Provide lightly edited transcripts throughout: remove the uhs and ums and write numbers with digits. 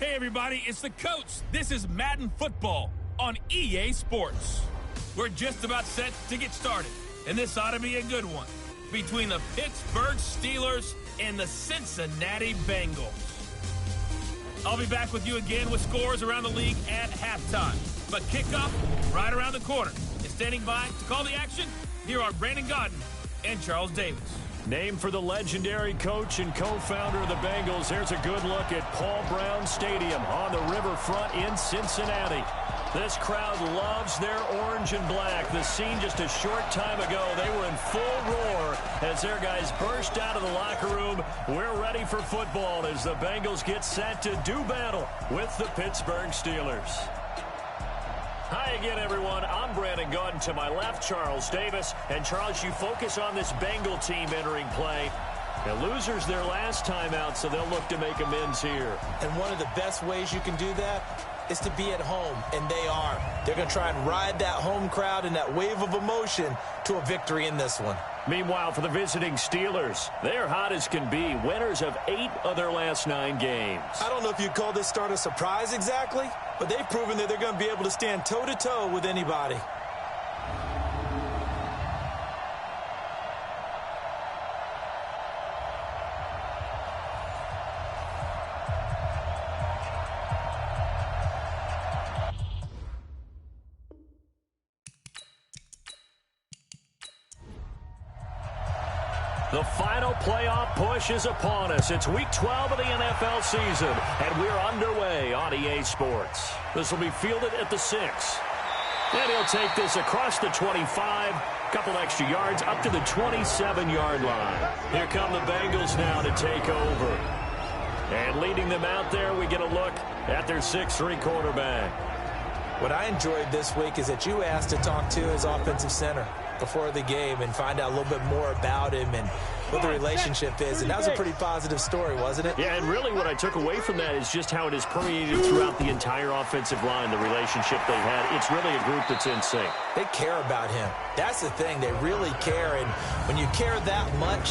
Hey everybody, it's the coach. This is Madden Football on EA Sports. We're just about set to get started, and this ought to be a good one between the Pittsburgh Steelers and the Cincinnati Bengals. I'll be back with you again with scores around the league at halftime. But kickoff right around the corner. And standing by to call the action, here are Brandon Gaudin and Charles Davis. Named for the legendary coach and co-founder of the Bengals, there's a good look at Paul Brown Stadium on the riverfront in Cincinnati. This crowd loves their orange and black. The scene just a short time ago, they were in full roar as their guys burst out of the locker room. We're ready for football as the Bengals get set to do battle with the Pittsburgh Steelers. Hi again, everyone. I'm Brandon Gaudin. To my left, Charles Davis. And, Charles, you focus on this Bengal team entering play. The losers their last time out, so they'll look to make amends here. And one of the best ways you can do that is to be at home, and they are. They're going to try and ride that home crowd and that wave of emotion to a victory in this one. Meanwhile, for the visiting Steelers, they're hot as can be, winners of 8 of their last 9 games. I don't know if you'd call this start a surprise exactly, but they've proven that they're going to be able to stand toe-to-toe with anybody. The final playoff push is upon us. It's Week 12 of the NFL season, and we're underway on EA Sports. This will be fielded at the 6. And he'll take this across the 25, couple extra yards, up to the 27-yard line. Here come the Bengals now to take over. And leading them out there, we get a look at their 6'3" quarterback. What I enjoyed this week is that you asked to talk to his offensive center before the game and find out a little bit more about him and what the relationship is. And that was a pretty positive story, wasn't it? Yeah, and really what I took away from that is just how it is permeated throughout the entire offensive line, the relationship they've had. It's really a group that's in sync. They care about him. That's the thing. They really care. And when you care that much,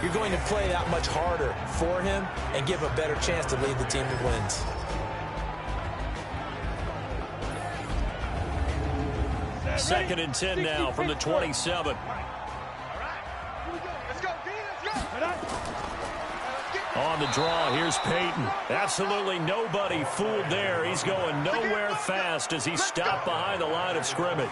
you're going to play that much harder for him and give a better chance to lead the team to wins. Second and 10 now from the 27. On the draw, here's Peyton. Absolutely nobody fooled there. He's going nowhere fast as he's stopped behind the line of scrimmage.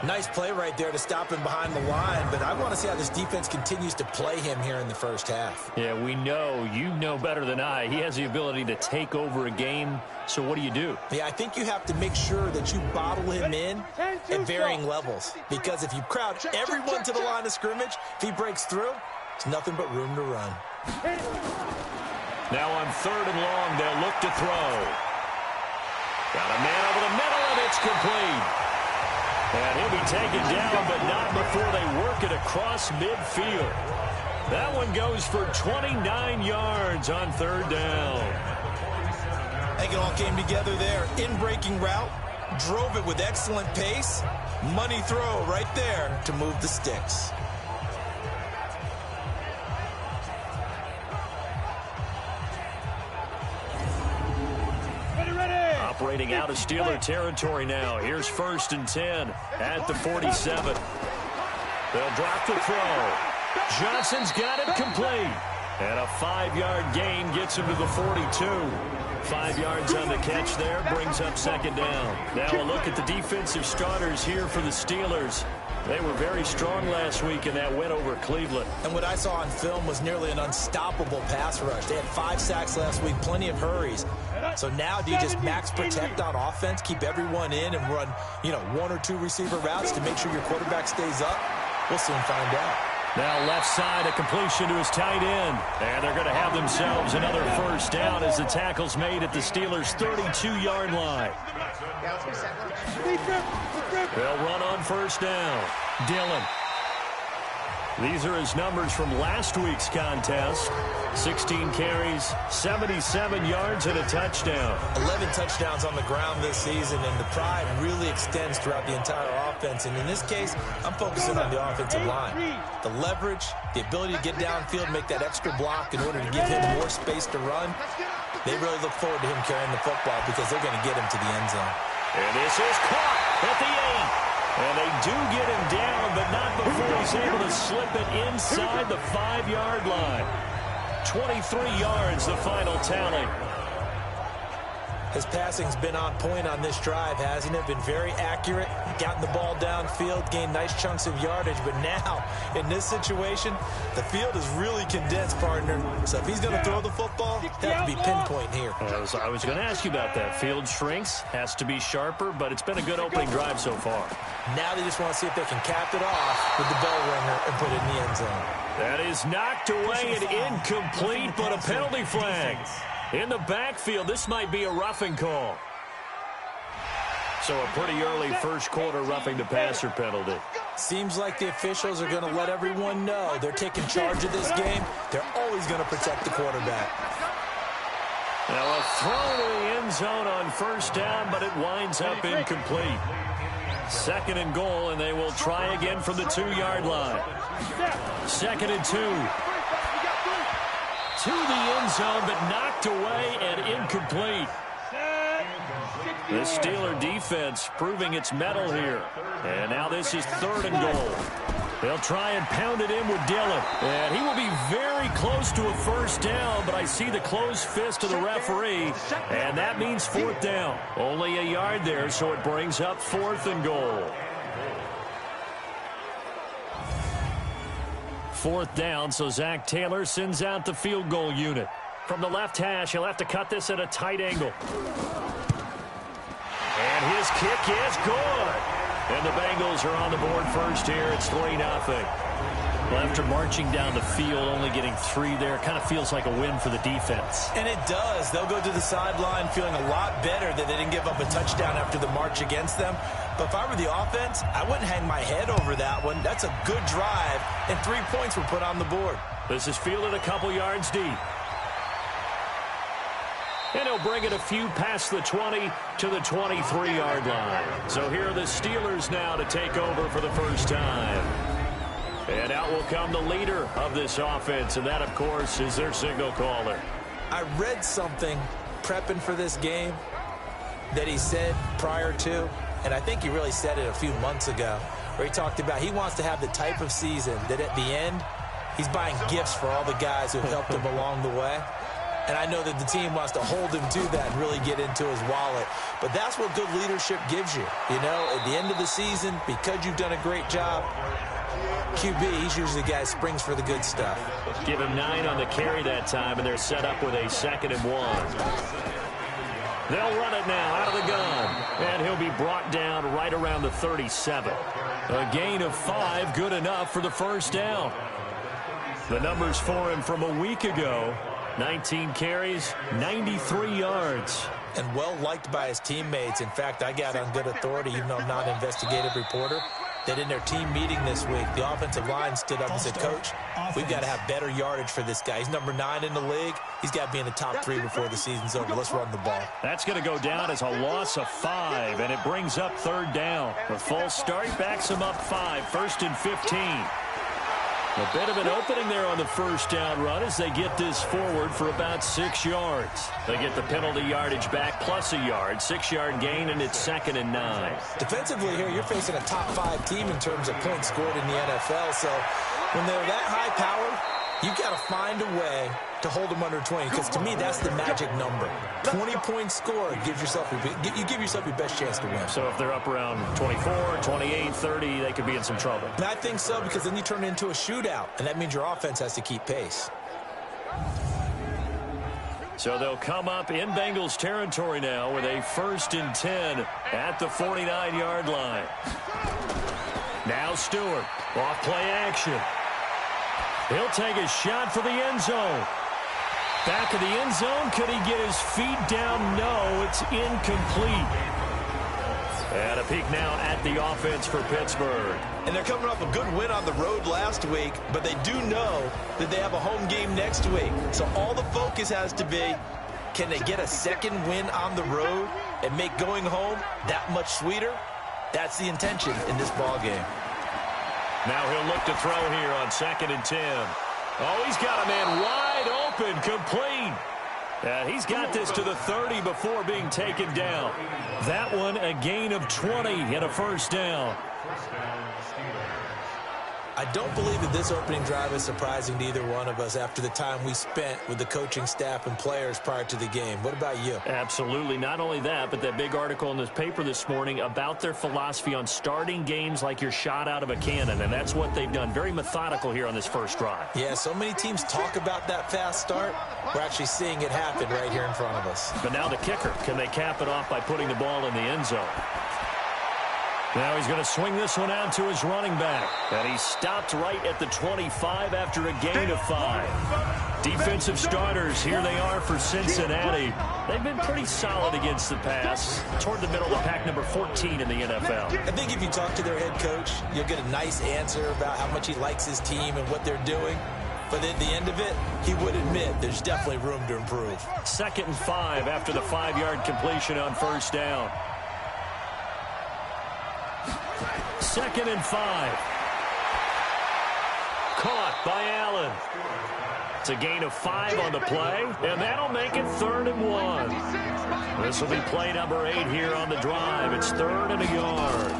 Nice play right there to stop him behind the line, but I want to see how this defense continues to play him here in the first half. Yeah, we know. You know better than I. He has the ability to take over a game, so what do? Yeah, I think you have to make sure that you bottle him in at varying levels, because if you crowd everyone to the line of scrimmage, if he breaks through, it's nothing but room to run. Now on 3rd and long, they'll look to throw. Got a man over the middle, and it's complete. And he'll be taken down, but not before they work it across midfield. That one goes for 29 yards on 3rd down. I think it all came together there. In-breaking route, drove it with excellent pace. Money throw right there to move the sticks. Operating out of Steeler territory now. Here's 1st and 10 at the 47. They'll drop the throw. Johnson's got it complete. And a 5-yard gain gets him to the 42. 5 yards on the catch there, brings up 2nd down. Now a look at the defensive starters here for the Steelers. They were very strong last week in that win over Cleveland. And what I saw on film was nearly an unstoppable pass rush. They had 5 sacks last week, plenty of hurries. So now do you just max protect on offense, keep everyone in and run, 1 or 2 receiver routes to make sure your quarterback stays up? We'll soon find out. Now left side, a completion to his tight end. And they're going to have themselves another 1st down as the tackle's made at the Steelers' 32-yard line. They'll run on 1st down. Dillon. These are his numbers from last week's contest. 16 carries, 77 yards, and a touchdown. 11 touchdowns on the ground this season, and the pride really extends throughout the entire offense. And in this case, I'm focusing on the offensive line. The leverage, the ability to get downfield, make that extra block in order to give him more space to run. They really look forward to him carrying the football because they're going to get him to the end zone. And this is caught at the 8. And they do get him down, but not before he's able to slip it inside the 5-yard line. 23 yards, the final tally. His passing's been on point on this drive, hasn't it? Been very accurate, gotten the ball downfield, gained nice chunks of yardage. But now, in this situation, the field is really condensed, partner. So if he's going to throw the football, he'll have to be pinpoint here. I was going to ask you about that. Field shrinks, has to be sharper, but it's been a good opening drive so far. Now they just want to see if they can cap it off with the bell ringer and put it in the end zone. That is knocked away and incomplete, but a penalty flag. In the backfield, this might be a roughing call. So a pretty early first quarter roughing the passer penalty. Seems like the officials are going to let everyone know they're taking charge of this game. They're always going to protect the quarterback. Now a throw to the end zone on first down, but it winds up incomplete. 2nd and goal, and they will try again from the 2-yard line. 2nd and 2. To the end zone, but knocked away and incomplete. The Steeler defense proving its mettle here. And now this is 3rd and goal. They'll try and pound it in with Dillon. And he will be very close to a first down, but I see the closed fist of the referee. And that means 4th down. Only a yard there, so it brings up 4th and goal. 4th down, so Zach Taylor sends out the field goal unit. From the left hash, he'll have to cut this at a tight angle. And his kick is good. And the Bengals are on the board first here. It's 3-0. Well, after marching down the field, only getting 3 there, kind of feels like a win for the defense. And it does. They'll go to the sideline feeling a lot better that they didn't give up a touchdown after the march against them. But if I were the offense, I wouldn't hang my head over that one. That's a good drive, and 3 points were put on the board. This is fielded a couple yards deep. And he'll bring it a few past the 20 to the 23-yard line. So here are the Steelers now to take over for the first time. And out will come the leader of this offense, and that, of course, is their signal caller. I read something prepping for this game that he said prior to, and I think he really said it a few months ago, where he talked about he wants to have the type of season that at the end, he's buying gifts for all the guys who have helped him along the way. And I know that the team wants to hold him to that and really get into his wallet. But that's what good leadership gives you. You know, at the end of the season, because you've done a great job, QB, he's usually the guy who springs for the good stuff. Give him 9 on the carry that time, and they're set up with a 2nd and 1. They'll run it now out of the gun. And he'll be brought down right around the 37. A gain of 5, good enough for the first down. The numbers for him from a week ago. 19 carries, 93 yards. And well-liked by his teammates. In fact, I got on good authority, even though I'm not an investigative reporter, that in their team meeting this week, the offensive line stood up and said, Coach, we've got to have better yardage for this guy. He's number 9 in the league. He's got to be in the top 3 before the season's over. Let's run the ball. That's going to go down as a loss of 5, and it brings up 3rd down. The false start backs him up 5, 1st and 15. A bit of an opening there on the first down run as they get this forward for about 6 yards. They get the penalty yardage back plus a yard, 6-yard gain, and it's 2nd and 9. Defensively here, you're facing a top 5 team in terms of points scored in the NFL. So when they're that high powered, you've got to find a way to hold them under 20, because to me, that's the magic number. 20-point score gives yourself you give yourself your best chance to win. So if they're up around 24, 28, 30, they could be in some trouble. And I think so, because then you turn it into a shootout, and that means your offense has to keep pace. So they'll come up in Bengals territory now with a 1st and 10 at the 49-yard line. Now Stewart, off play action. He'll take a shot for the end zone. Back of the end zone, could he get his feet down? No, it's incomplete. And a peek now at the offense for Pittsburgh. And they're coming off a good win on the road last week, but they do know that they have a home game next week. So all the focus has to be, can they get a second win on the road and make going home that much sweeter? That's the intention in this ball game. Now he'll look to throw here on 2nd and 10. Oh, he's got a man wide open, complete. And he's got this to the 30 before being taken down. That one a gain of 20 and a first down. I don't believe that this opening drive is surprising to either one of us after the time we spent with the coaching staff and players prior to the game. What about you? Absolutely. Not only that, but that big article in this paper this morning about their philosophy on starting games like you're shot out of a cannon, and that's what they've done. Very methodical here on this first drive. Yeah, so many teams talk about that fast start. We're actually seeing it happen right here in front of us. But now the kicker. Can they cap it off by putting the ball in the end zone? Now he's going to swing this one out to his running back. And he stopped right at the 25 after a gain of 5. Defensive starters, here they are for Cincinnati. They've been pretty solid against the pass. Toward the middle of the pack, number 14 in the NFL. I think if you talk to their head coach, you'll get a nice answer about how much he likes his team and what they're doing. But at the end of it, he would admit there's definitely room to improve. 2nd and 5 after the 5-yard completion on first down. 2nd and 5. Caught by Allen. It's a gain of 5 on the play, and that'll make it 3rd and 1. This will be play number 8 here on the drive. It's 3rd and a yard.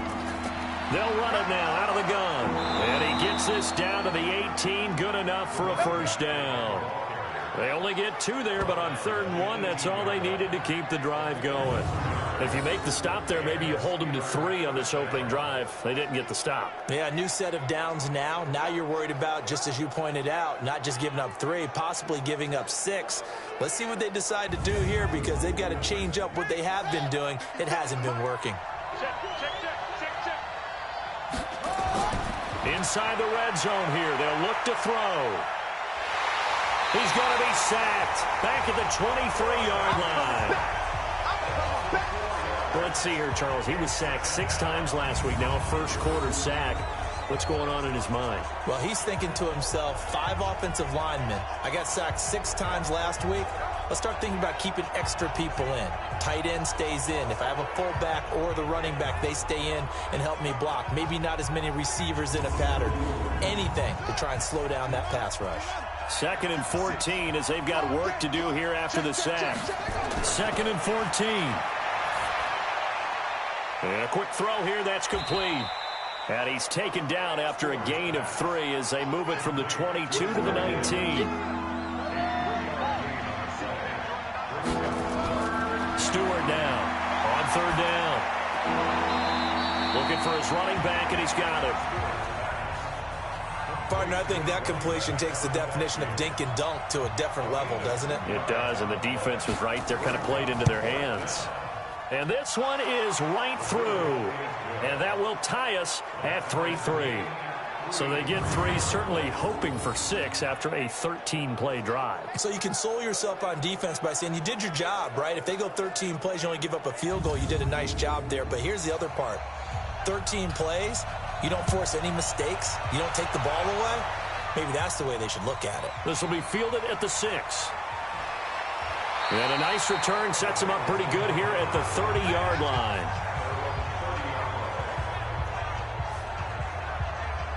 They'll run it now out of the gun. And he gets this down to the 18. Good enough for a first down. They only get 2 there, but on 3rd and 1, that's all they needed to keep the drive going. If you make the stop there, maybe you hold them to 3 on this opening drive. They didn't get the stop. Yeah, a new set of downs now. Now you're worried about, just as you pointed out, not just giving up 3, possibly giving up 6. Let's see what they decide to do here, because they've got to change up what they have been doing. It hasn't been working. Inside the red zone here, they'll look to throw. He's going to be sacked back at the 23-yard line. Let's see here, Charles. He was sacked 6 times last week. Now a first-quarter sack. What's going on in his mind? Well, he's thinking to himself, 5 offensive linemen. I got sacked 6 times last week. Let's start thinking about keeping extra people in. Tight end stays in. If I have a fullback or the running back, they stay in and help me block. Maybe not as many receivers in a pattern. Anything to try and slow down that pass rush. 2nd and 14 as they've got work to do here after the sack. 2nd and 14. And a quick throw here, that's complete. And he's taken down after a gain of 3 as they move it from the 22 to the 19. Stewart now on 3rd down. Looking for his running back, and he's got it. Partner, I think that completion takes the definition of dink and dunk to a different level, doesn't it? It does, and the defense was right there, kind of played into their hands. And this one is right through. And that will tie us at 3-3. So they get 3, certainly hoping for 6 after a 13-play drive. So you console yourself on defense by saying you did your job, right? If they go 13 plays, you only give up a field goal, you did a nice job there. But here's the other part. 13 plays, you don't force any mistakes, you don't take the ball away. Maybe that's the way they should look at it. This will be fielded at the 6. And a nice return sets him up pretty good here at the 30-yard line.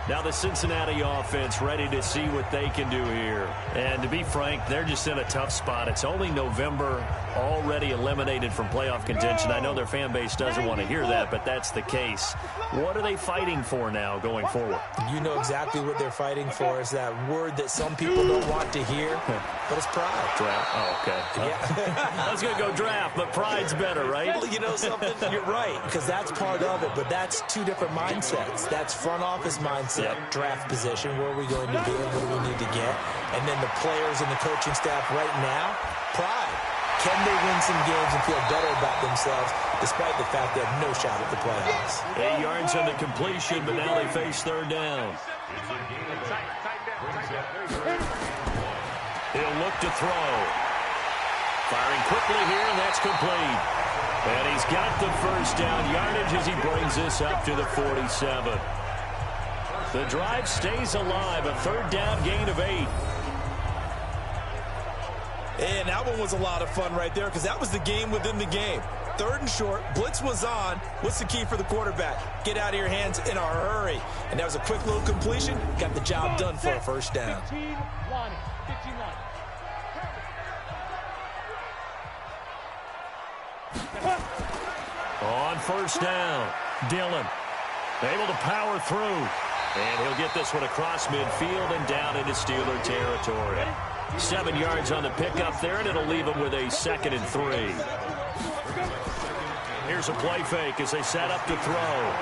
Now the Cincinnati offense ready to see what they can do here. And to be frank, they're just in a tough spot. It's only November, already eliminated from playoff contention. I know their fan base doesn't want to hear that, but that's the case. What are they fighting for now going forward? You know exactly what they're fighting for. Is that word that some people don't want to hear, but it's pride. Draft. Oh, okay. Yeah. I was going to go draft, but pride's better, right? Well, you know something? You're right, because that's part of it, but that's 2 different mindsets. That's front office mindset. Yep. Draft position, where are we going to be and what do we need to get? And then the players and the coaching staff right now, pride. Can they win some games and feel better about themselves despite the fact they have no shot at the playoffs? 8 yards on the completion, but now they face 3rd down. He'll look to throw. Firing quickly here, and that's complete. And he's got the first down yardage as he brings this up to the 47. The drive stays alive, a third down gain of 8. And that one was a lot of fun right there because that was the game within the game. Third and short, blitz was on. What's the key for the quarterback? Get out of your hands in a hurry. And that was a quick little completion. Got the job done for a first down. 15-1. On first down, Dillon able to power through. And he'll get this one across midfield and down into Steeler territory. 7 yards on the pickup there, and it'll leave him with a 2nd and 3. Here's a play fake as they set up to throw.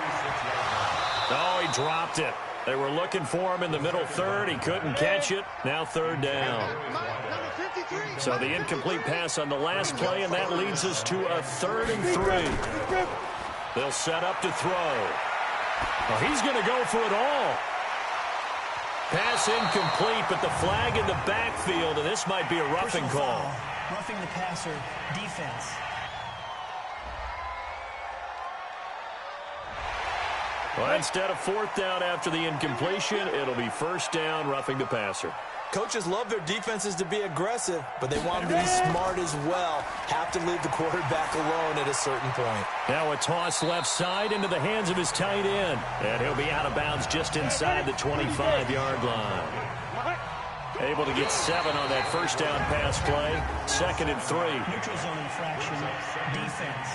Oh, he dropped it. They were looking for him in the middle third. He couldn't catch it. Now third down. So the incomplete pass on the last play, and that leads us to a 3rd and 3. They'll set up to throw. Well, he's going to go for it all. Pass incomplete, but the flag in the backfield, and this might be a roughing call. Roughing the passer defense. Well, instead of 4th down after the incompletion, it'll be 1st down, roughing the passer. Coaches love their defenses to be aggressive, but they want them to be smart as well. Have to leave the quarterback alone at a certain point. Now a toss left side into the hands of his tight end. And he'll be out of bounds just inside the 25-yard line. Able to get 7 on that first down pass play. 2nd and 3. Neutral zone infraction defense.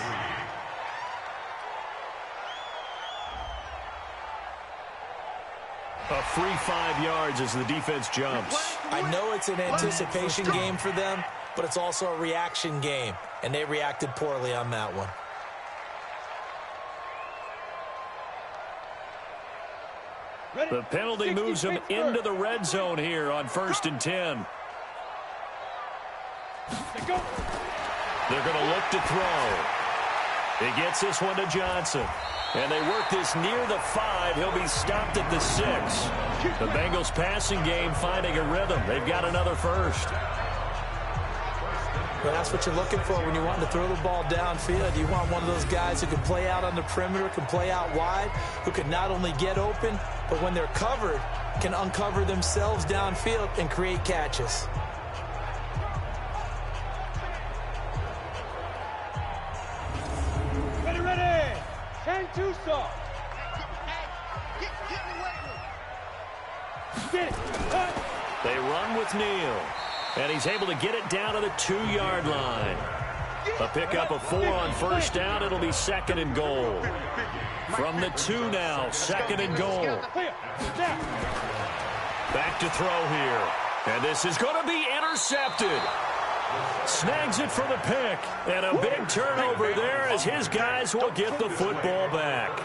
A free 5 yards as the defense jumps. I know it's an anticipation game for them, but it's also a reaction game, and they reacted poorly on that one. The penalty moves them into the red zone here on 1st and 10. They're going to look to throw. He gets this one to Johnson. And they work this near the 5. He'll be stopped at the 6. The Bengals passing game finding a rhythm. They've got another first. Well, that's what you're looking for when you want to throw the ball downfield. You want one of those guys who can play out on the perimeter, can play out wide, who can not only get open, but when they're covered, can uncover themselves downfield and create catches. Ready. 10-2 stop. They run with Neal. And he's able to get it down to the 2-yard line. A pickup of 4 on first down. It'll be 2nd and goal. From the 2 now, 2nd and goal. Back to throw here. And this is going to be intercepted. Snags it for the pick. And a big turnover there as his guys will get the football back.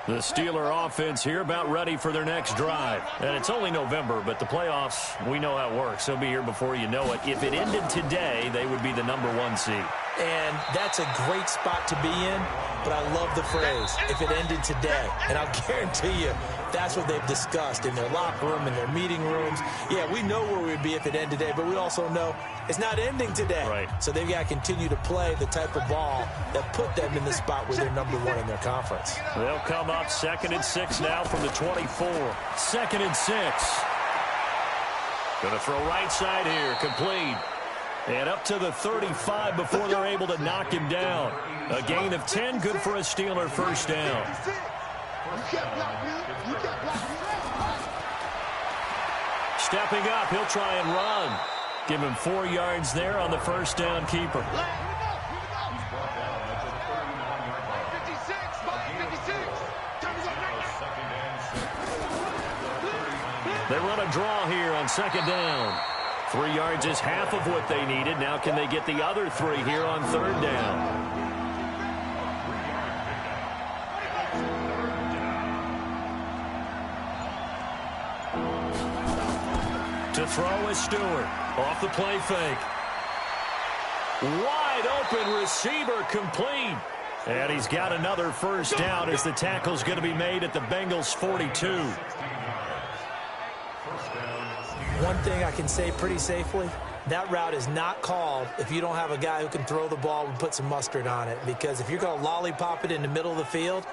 The Steeler offense here about ready for their next drive. And it's only November, but the playoffs, we know how it works. They'll be here before you know it. If it ended today, they would be the #1 seed. And that's a great spot to be in, but I love the phrase, if it ended today. And I'll guarantee you, that's what they've discussed in their locker room, in their meeting rooms. Yeah, we know where we'd be if it ended today, but we also know it's not ending today. Right. So they've got to continue to play the type of ball that put them in the spot where they're #1 in their conference. They'll come up 2nd and 6 now from the 24. 2nd and 6. Going to throw right side here, complete. And up to the 35 before they're able to knock him down. A gain of 10, good for a Steeler first down. Stepping up, he'll try and run. Give him 4 yards there on the first down keeper. They run a draw here on 2nd down. 3 yards is half of what they needed. Now can they get the other 3 here on 3rd down? To throw is Stewart. Off the play fake. Wide open receiver complete. And he's got another first down as the tackle's going to be made at the Bengals 42. One thing I can say pretty safely, that route is not called if you don't have a guy who can throw the ball and put some mustard on it. Because if you're going to lollipop it in the middle of the field,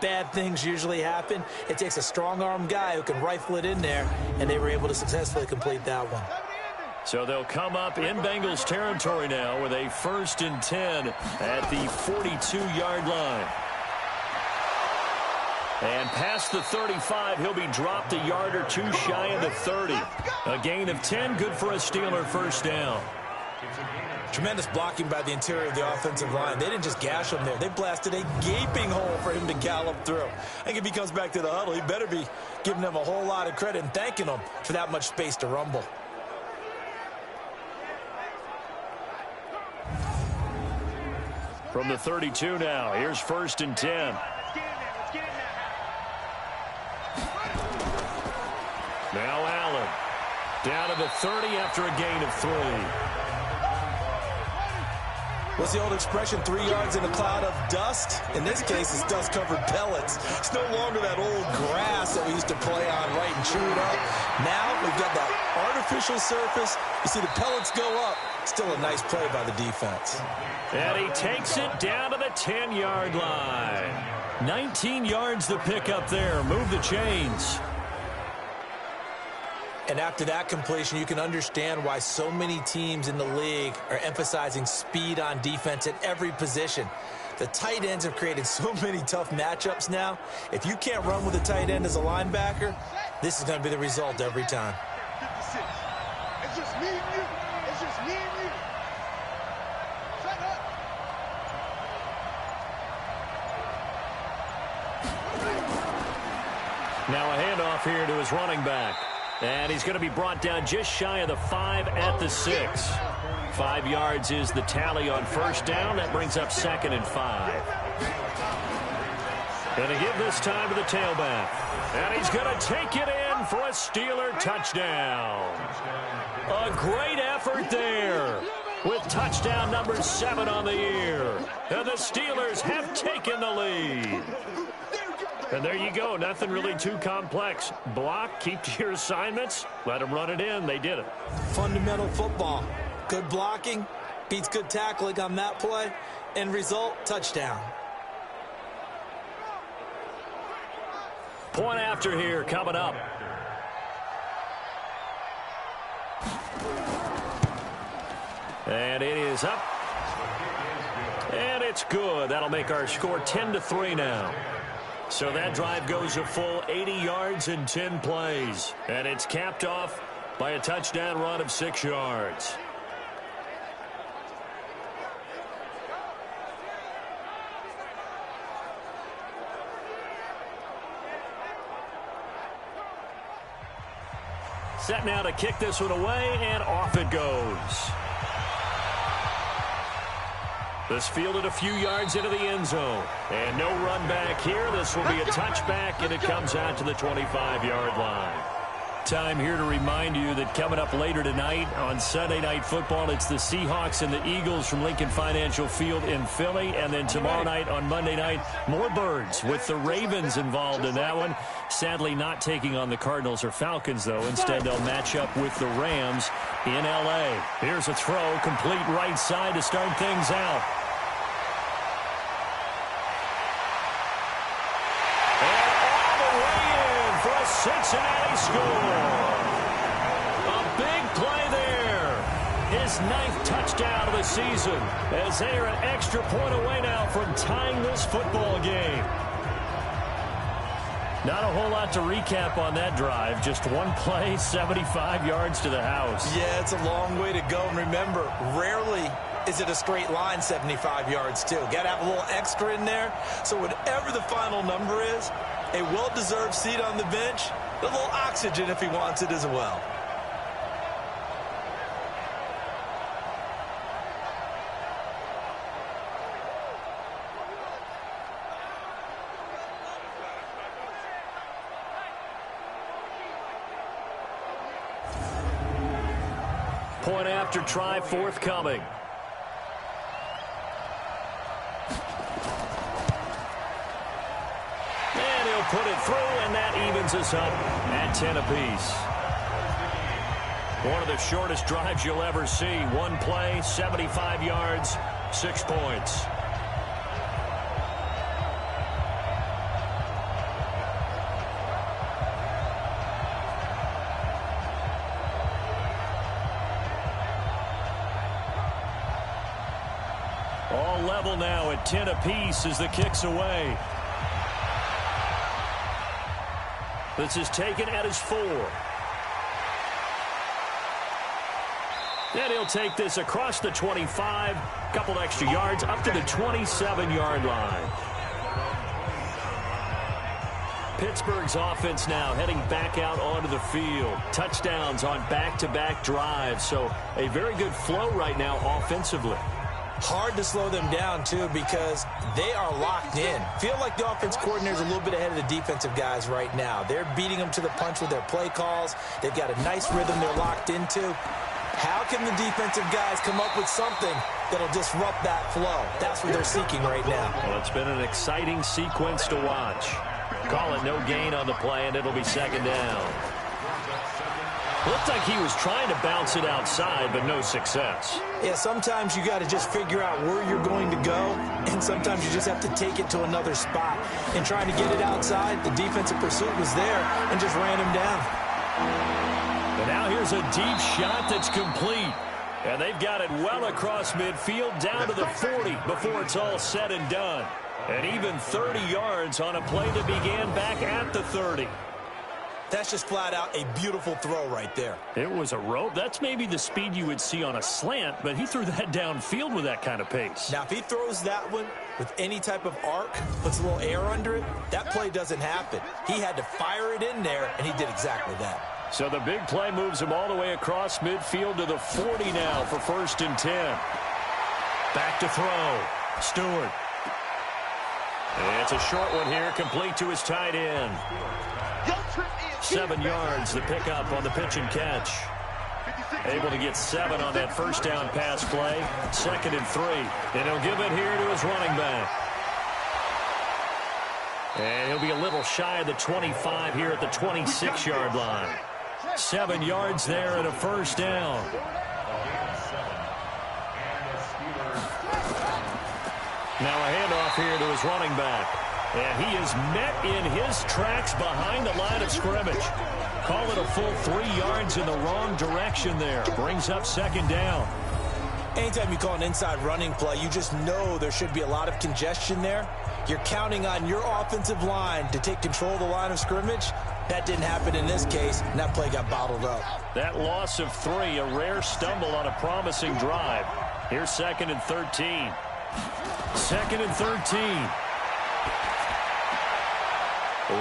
bad things usually happen. It takes a strong-arm guy who can rifle it in there, and they were able to successfully complete that one. So they'll come up in Bengals territory now with a 1st and 10 at the 42-yard line. And past the 35, he'll be dropped a yard or two shy of the 30. A gain of 10, good for a Steeler first down. Tremendous blocking by the interior of the offensive line. They didn't just gash him there. They blasted a gaping hole for him to gallop through. I think if he comes back to the huddle, he better be giving them a whole lot of credit and thanking them for that much space to rumble. From the 32 now, here's 1st and 10. Now Allen down to the 30 after a gain of 3. What's the old expression, 3 yards in a cloud of dust? In this case, it's dust-covered pellets. It's no longer that old grass that we used to play on right and chew it up. Now we've got that artificial surface. You see the pellets go up. Still a nice play by the defense. And he takes it down to the 10-yard line. 19 yards to pick up there. Move the chains. And after that completion, you can understand why so many teams in the league are emphasizing speed on defense at every position. The tight ends have created so many tough matchups now. If you can't run with a tight end as a linebacker, this is going to be the result every time. It's just me and you. It's just me and you. Shut up. Now a handoff here to his running back. And he's going to be brought down just shy of the 5 at the 6. 5 yards is the tally on first down. That brings up 2nd and 5. Going to give this time to the tailback. And he's going to take it in for a Steeler touchdown. A great effort there with touchdown number 7 on the year. And the Steelers have taken the lead. And there you go. Nothing really too complex. Block, keep to your assignments, let them run it in. They did it. Fundamental football. Good blocking beats good tackling on that play. End result, touchdown. Point after here coming up. And it is up. And it's good. That'll make our score 10-3 now. So that drive goes a full 80 yards in 10 plays. And it's capped off by a touchdown run of 6 yards. Set now to kick this one away, and off it goes. This fielded a few yards into the end zone. And no run back here. This will be a touchback, and it comes out to the 25-yard line. Time here to remind you that coming up later tonight on Sunday Night Football, it's the Seahawks and the Eagles from Lincoln Financial Field in Philly. And then tomorrow night on Monday night, more Birds with the Ravens involved in that one. Sadly not taking on the Cardinals or Falcons, though. Instead, they'll match up with the Rams in L.A. Here's a throw, complete right side to start things out. Cincinnati score. A big play there. His 9th touchdown of the season as they are an extra point away now from tying this football game. Not a whole lot to recap on that drive. Just one play, 75 yards to the house. Yeah, it's a long way to go. And remember, rarely is it a straight line 75 yards, too. Got to have a little extra in there. So whatever the final number is, a well-deserved seat on the bench, a little oxygen if he wants it as well. Point after try forthcoming. put it through, and that evens us up at 10 apiece. One of the shortest drives you'll ever see. One play, 75 yards, 6 points. All level now at 10 apiece as the kick's away. This is taken at his 4. And he'll take this across the 25, couple extra yards up to the 27-yard line. Pittsburgh's offense now heading back out onto the field. Touchdowns on back-to-back drives, so a very good flow right now offensively. Hard to slow them down, too, because they are locked in. Feel like the offense coordinator's a little bit ahead of the defensive guys right now. They're beating them to the punch with their play calls. They've got a nice rhythm they're locked into. How can the defensive guys come up with something that'll disrupt that flow? That's what they're seeking right now. Well, it's been an exciting sequence to watch. Call it no gain on the play, and it'll be second down. Looked like he was trying to bounce it outside, but no success. Yeah, sometimes you got to just figure out where you're going to go, and sometimes you just have to take it to another spot. And trying to get it outside, the defensive pursuit was there and just ran him down. And now here's a deep shot that's complete. And they've got it well across midfield down to the 40 before it's all said and done. And even 30 yards on a play that began back at the 30. That's just flat out a beautiful throw right there. It was a rope. That's maybe the speed you would see on a slant, but he threw that downfield with that kind of pace. Now, if he throws that one with any type of arc, puts a little air under it, that play doesn't happen. He had to fire it in there, and he did exactly that. So the big play moves him all the way across midfield to the 40 now for 1st and 10. Back to throw. Stewart. It's a short one here, complete to his tight end. 7 yards, the pickup on the pitch and catch. Able to get 7 on that first down pass play. 2nd and 3. And he'll give it here to his running back. And he'll be a little shy of the 25 here at the 26-yard line. 7 yards there and a first down. Now a handoff here to his running back. And he is met in his tracks behind the line of scrimmage. Call it a full 3 yards in the wrong direction there. Brings up 2nd down. Anytime you call an inside running play, you just know there should be a lot of congestion there. You're counting on your offensive line to take control of the line of scrimmage. That didn't happen in this case, and that play got bottled up. That loss of 3, a rare stumble on a promising drive. Here's 2nd and 13. 2nd and 13.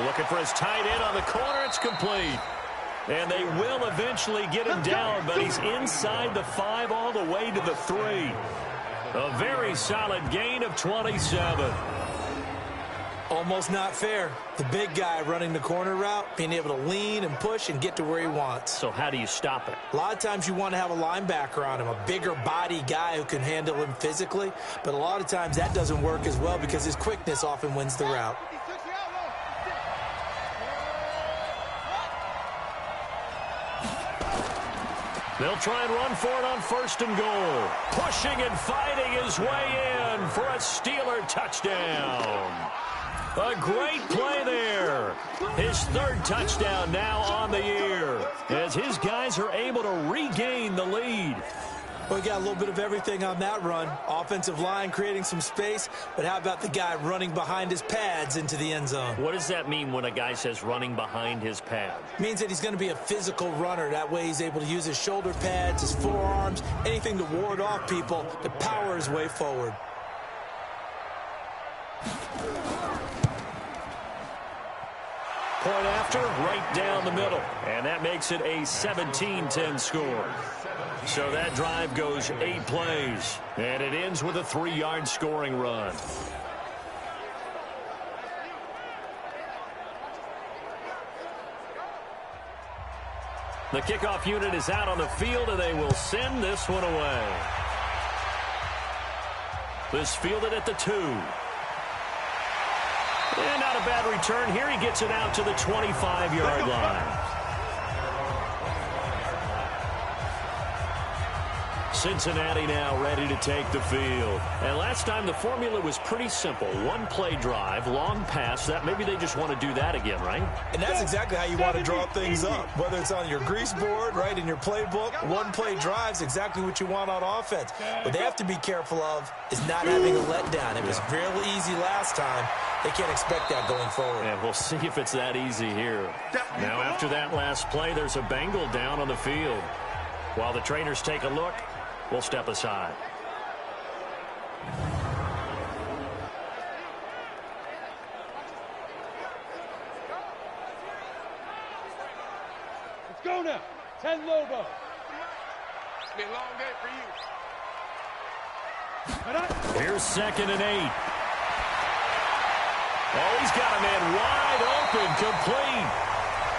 Looking for his tight end on the corner. It's complete. And they will eventually get him down, but he's inside the 5 all the way to the 3. A very solid gain of 27. Almost not fair. The big guy running the corner route, being able to lean and push and get to where he wants. So how do you stop it? A lot of times you want to have a linebacker on him, a bigger body guy who can handle him physically. But a lot of times that doesn't work as well because his quickness often wins the route. They'll try and run for it on 1st and goal. Pushing and fighting his way in for a Steeler touchdown. A great play there. His 3rd touchdown now on the year as his guys are able to regain the lead. Well, we got a little bit of everything on that run. Offensive line creating some space, but how about the guy running behind his pads into the end zone? What does that mean when a guy says running behind his pad? Means that he's going to be a physical runner. That way he's able to use his shoulder pads, his forearms, anything to ward off people to power his way forward. Point after, right down the middle. And that makes it a 17-10 score. So that drive goes 8 plays. And it ends with a 3-yard scoring run. The kickoff unit is out on the field, and they will send this one away. This fielded at the 2. And not a bad return here. He gets it out to the 25-yard line. Cincinnati now ready to take the field. And last time the formula was pretty simple. One play drive, long pass. That maybe they just want to do that again, right? And that's exactly how you want to draw things up. Whether it's on your grease board, right, in your playbook, one play drive is exactly what you want on offense. What they have to be careful of is not having a letdown. It was really easy last time. They can't expect that going forward. And we'll see if it's that easy here. Now after that last play, there's a Bengal down on the field. While the trainers take a look, we'll step aside. Let's go now. 10 Lobo. It's been a long day for you. Here's 2nd and 8. Oh, he's got a man wide open, complete.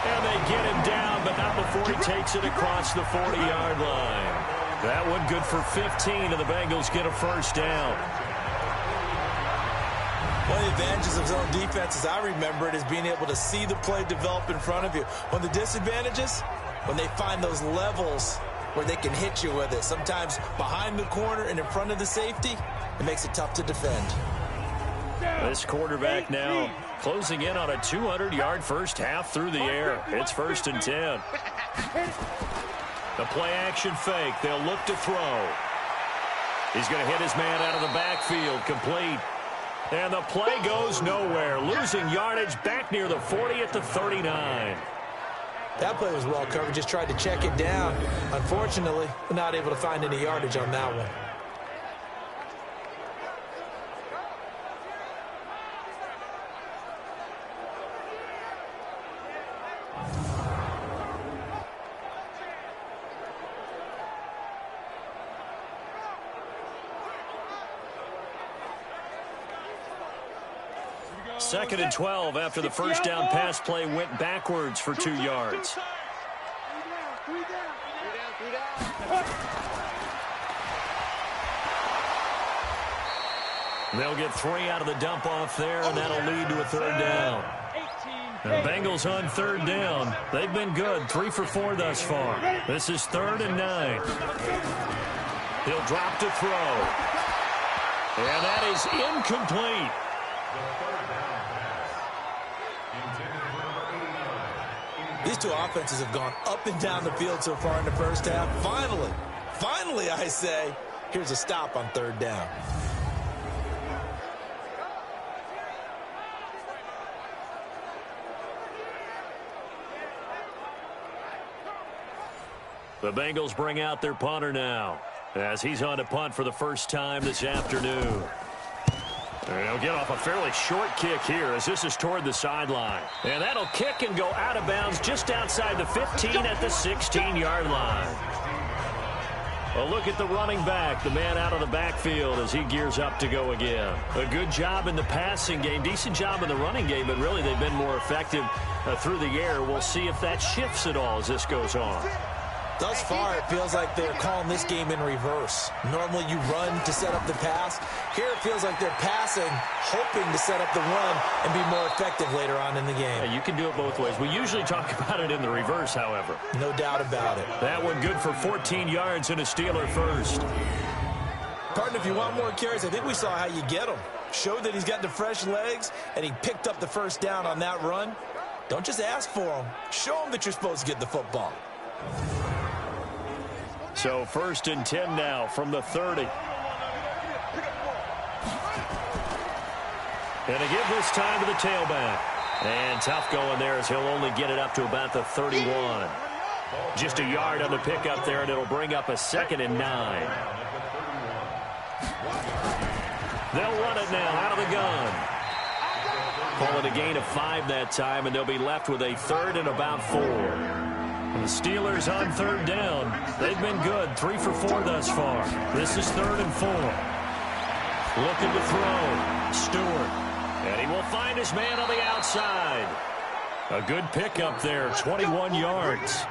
And they get him down, but not before he takes it across the 40-yard line. That one good for 15, and the Bengals get a first down. One of the advantages of zone defense, as I remember it, is being able to see the play develop in front of you. One of the disadvantages, when they find those levels where they can hit you with it, sometimes behind the corner and in front of the safety, it makes it tough to defend. This quarterback now closing in on a 200-yard first half through the air. It's 1st and 10. The play-action fake. They'll look to throw. He's going to hit his man out of the backfield. Complete. And the play goes nowhere. Losing yardage back near the 40 at the 39. That play was well covered. Just tried to check it down. Unfortunately, not able to find any yardage on that one. Second and 12 after the first down pass play went backwards for 2 yards. They'll get 3 out of the dump off there, and that'll lead to a 3rd down. The Bengals on 3rd down. They've been good, 3 for 4 thus far. This is 3rd and 9. He'll drop to throw. And that is incomplete. These two offenses have gone up and down the field so far in the first half. Finally, I say, here's a stop on 3rd down. The Bengals bring out their punter now as he's on to punt for the first time this afternoon. And he'll get off a fairly short kick here as this is toward the sideline. And that'll kick and go out of bounds just outside the 15 at the 16-yard line. A look at the running back, the man out of the backfield as he gears up to go again. A good job in the passing game, decent job in the running game, but really they've been more effective through the air. We'll see if that shifts at all as this goes on. Thus far, it feels like they're calling this game in reverse. Normally, you run to set up the pass. Here, it feels like they're passing, hoping to set up the run and be more effective later on in the game. Yeah, you can do it both ways. We usually talk about it in the reverse, however. No doubt about it. That one good for 14 yards and a Steeler first. Partner, if you want more carries, I think we saw how you get them. Showed that he's got the fresh legs, and he picked up the first down on that run. Don't just ask for them. Show them that you're supposed to get the football. So 1st and 10 now from the 30. And a give this time to the tailback. And tough going there as he'll only get it up to about the 31. Just a yard on the pickup there, and it'll bring up a 2nd and 9. They'll run it now out of the gun. Call it a gain of 5 that time, and they'll be left with a 3rd and about 4. The Steelers on 3rd down. They've been good, 3 for 4 thus far. This is 3rd and 4. Looking to throw. Stewart. And he will find his man on the outside. A good pickup there, 21 yards.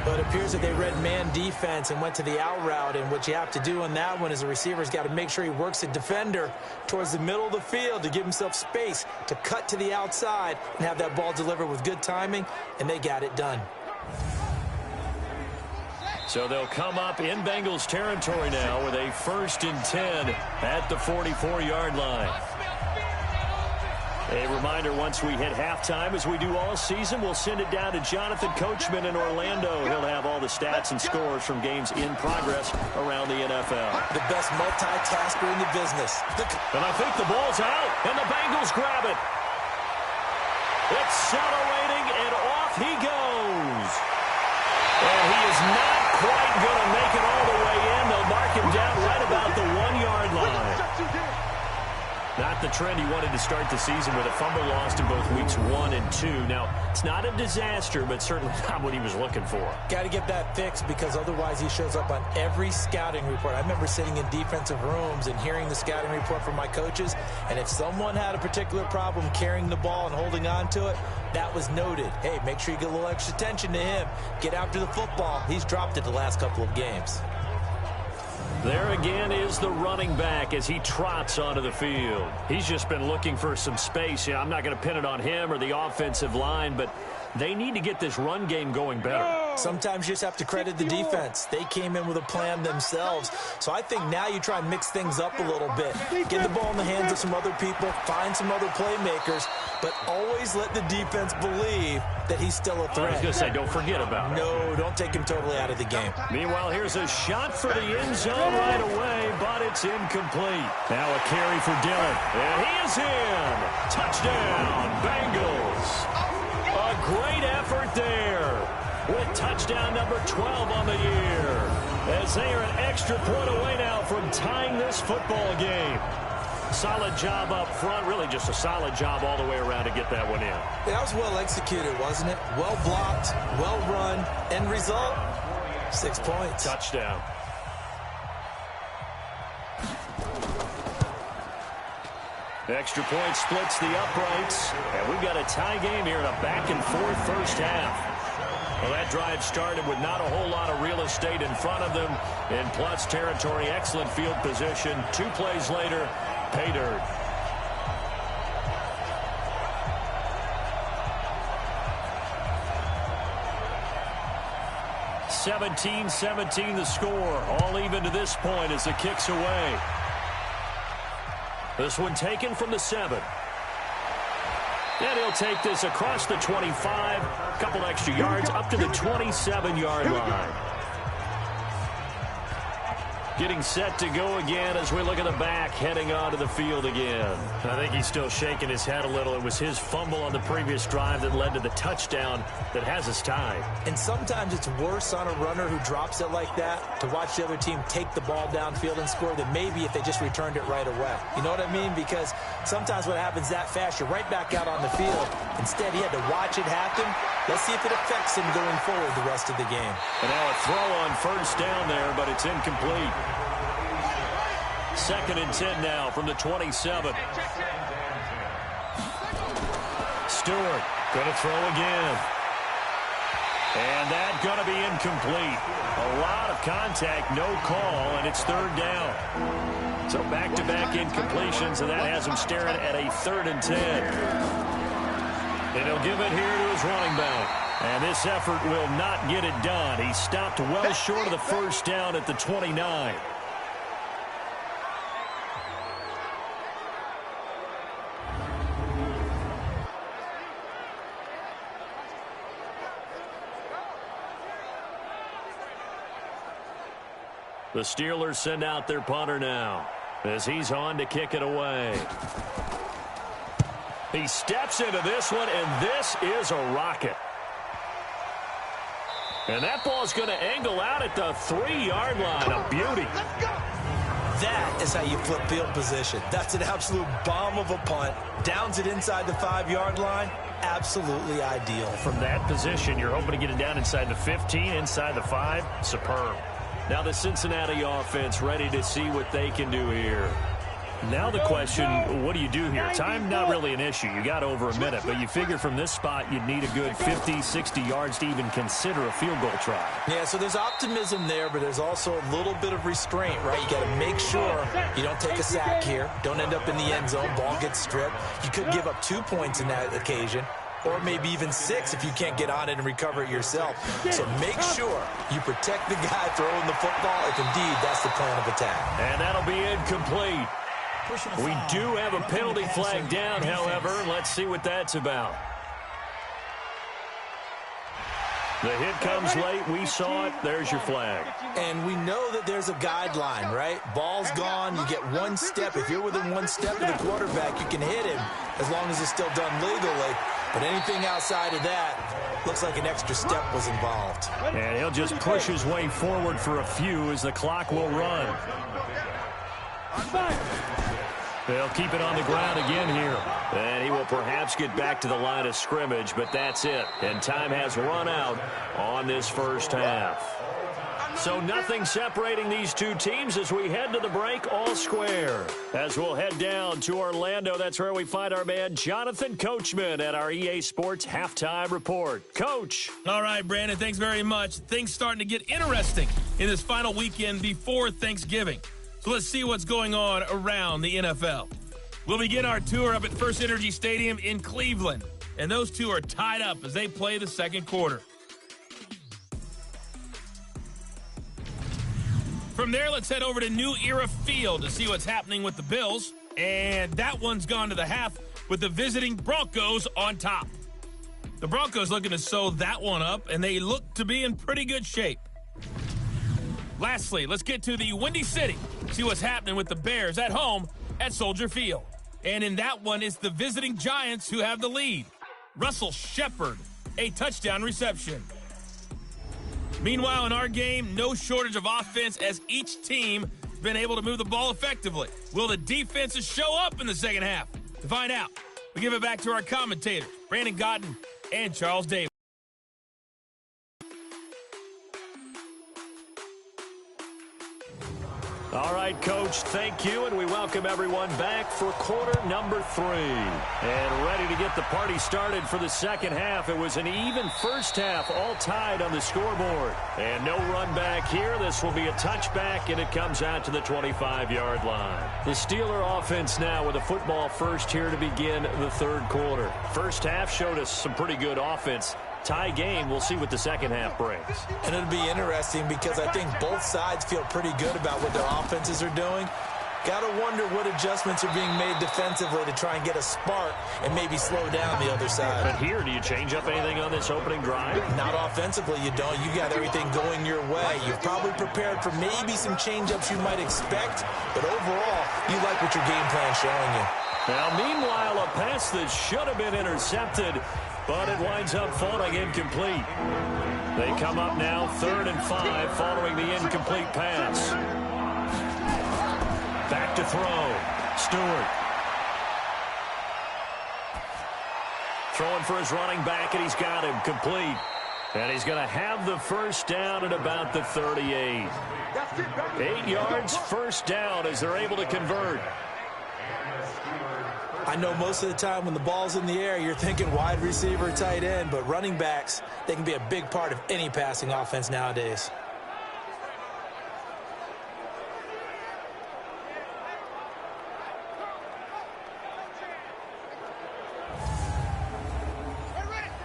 But it appears that they read man defense and went to the out route, and what you have to do on that one is the receiver's got to make sure he works the defender towards the middle of the field to give himself space to cut to the outside and have that ball delivered with good timing, and they got it done. So they'll come up in Bengals territory now with a 1st and 10 at the 44-yard line. A reminder, once we hit halftime, as we do all season, we'll send it down to Jonathan Coachman in Orlando. He'll have all the stats and scores from games in progress around the NFL. The best multitasker in the business. And I think the ball's out, and the Bengals grab it. Accelerating, and off he goes. And he is not quite going to make it all the way in. They'll mark him down right about the 1-yard line. Not the trend he wanted to start the season with a fumble lost in both weeks 1 and 2. Now, it's not a disaster, but certainly not what he was looking for. Got to get that fixed because otherwise he shows up on every scouting report. I remember sitting in defensive rooms and hearing the scouting report from my coaches, and if someone had a particular problem carrying the ball and holding on to it, that was noted. Hey, make sure you get a little extra attention to him. Get after the football. He's dropped it the last couple of games. There again is the running back as he trots onto the field. He's just been looking for some space. I'm not going to pin it on him or the offensive line, but they need to get this run game going better. Sometimes you just have to credit the defense. They came in with a plan themselves. So I think now you try and mix things up a little bit. Get the ball in the hands of some other people, find some other playmakers, but always let the defense believe that he's still a threat. I was going to say, don't forget about it. No, don't take him totally out of the game. Meanwhile, here's a shot for the end zone right away, but it's incomplete. Now a carry for Dillon. And he is in. Touchdown, Bengals. A great effort there with touchdown number 12 on the year, as they are an extra point away now from tying this football game. Solid job up front, really just a solid job all the way around to get that one in. That was well executed, wasn't it? Well blocked, well run, end result, 6 points. Touchdown. Extra point splits the uprights, and we've got a tie game here in a back-and-forth first half. Well, that drive started with not a whole lot of real estate in front of them. In plus territory, excellent field position. 2 plays later, pay dirt. (17-17) the score. All even to this point as the kick's away. This one taken from the 7. And he'll take this across the 25. A couple extra yards up to the 27-yard line. Getting set to go again as we look at the back, heading onto the field again. I think he's still shaking his head a little. It was his fumble on the previous drive that led to the touchdown that has us tied. And sometimes it's worse on a runner who drops it like that to watch the other team take the ball downfield and score than maybe if they just returned it right away. You know what I mean? Because sometimes what happens that fast, you're right back out on the field. Instead, he had to watch it happen. Let's see if it affects him going forward the rest of the game. And now a throw on first down there, but it's incomplete. 2nd and 10 now from the 27. Stewart going to throw again. And that's going to be incomplete. A lot of contact, no call, and it's 3rd down. So back-to-back incompletions, and that has him staring at a 3rd and 10. And he'll give it here to his running back. And this effort will not get it done. He stopped well short of the first down at the 29. The Steelers send out their punter now as he's on to kick it away. He steps into this one, and this is a rocket. And that ball's going to angle out at the 3-yard line. A beauty. That is how you flip field position. That's an absolute bomb of a punt. Downs it inside the 5-yard line. Absolutely ideal. From that position, you're hoping to get it down inside the 15, inside the 5. Superb. Now the Cincinnati offense ready to see what they can do here. Now the question, what do you do here? Time, not really an issue. You got over a minute, but you figure from this spot you'd need a good 50, 60 yards to even consider a field goal try. Yeah, so there's optimism there, but there's also a little bit of restraint, right? You got to make sure you don't take a sack here, don't end up in the end zone, ball gets stripped. You could give up 2 points in that occasion, or maybe even 6 if you can't get on it and recover it yourself. So make sure you protect the guy throwing the football if indeed that's the plan of attack. And that'll be incomplete. We do have a penalty flag down, however. Let's see what that's about. The hit comes late. We saw it. There's your flag. And we know that there's a guideline, right? Ball's gone. You get 1 step. If you're within 1 step of the quarterback, you can hit him as long as it's still done legally. But anything outside of that, looks like an extra step was involved. And he'll just push his way forward for a few as the clock will run. They'll keep it on the ground again here. And he will perhaps get back to the line of scrimmage, but that's it. And time has run out on this first half. So nothing separating these two teams as we head to the break, all square. As we'll head down to Orlando, that's where we find our man Jonathan Coachman at our EA Sports Halftime Report. Coach. All right, Brandon, thanks very much. Things starting to get interesting in this final weekend before Thanksgiving. So let's see what's going on around the NFL. We'll begin our tour up at First Energy Stadium in Cleveland. And those two are tied up as they play the second quarter. From there, let's head over to New Era Field to see what's happening with the Bills. And that one's gone to the half with the visiting Broncos on top. The Broncos looking to sew that one up, and they look to be in pretty good shape. Lastly, let's get to the Windy City, see what's happening with the Bears at home at Soldier Field. And in that one, it's the visiting Giants who have the lead. Russell Shepard, a touchdown reception. Meanwhile, in our game, no shortage of offense as each team has been able to move the ball effectively. Will the defenses show up in the second half? To find out, we give it back to our commentators, Brandon Godden and Charles Davis. All right, Coach, thank you, and we welcome everyone back for quarter number 3. And ready to get the party started for the second half. It was an even first half, all tied on the scoreboard. And no run back here. This will be a touchback, and it comes out to the 25-yard line. The Steeler offense now with a football first here to begin the third quarter. First half showed us some pretty good offense. Tie game. We'll see what the second half brings. And it'll be interesting because I think both sides feel pretty good about what their offenses are doing. Got to wonder what adjustments are being made defensively to try and get a spark and maybe slow down the other side. But here, do you change up anything on this opening drive? Not offensively, you don't. You got everything going your way. You've probably prepared for maybe some change-ups you might expect, but overall, you like what your game plan's showing you. Now, meanwhile, a pass that should have been intercepted, but it winds up falling incomplete. They come up now 3rd and 5 following the incomplete pass. Back to throw. Stewart. Throwing for his running back, and he's got him complete. And he's going to have the first down at about the 38. 8 yards, first down as they're able to convert. I know most of the time when the ball's in the air, you're thinking wide receiver, tight end, but running backs, they can be a big part of any passing offense nowadays.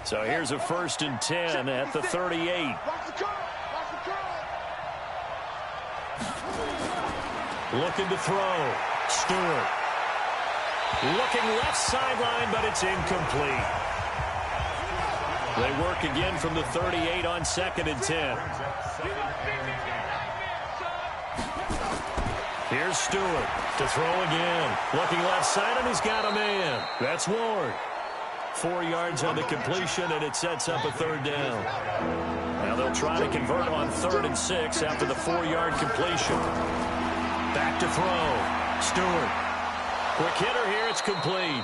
So here's a 1st and 10 at the 38. Looking to throw. Stewart. Looking left sideline, but it's incomplete. They work again from the 38 on 2nd and 10. Here's Stewart to throw again. Looking left side, and he's got a man. That's Ward. 4 yards on the completion, and it sets up a 3rd down. Now they'll try to convert on 3rd and 6 after the 4-yard completion. Back to throw. Stewart. Quick hitter here, it's complete.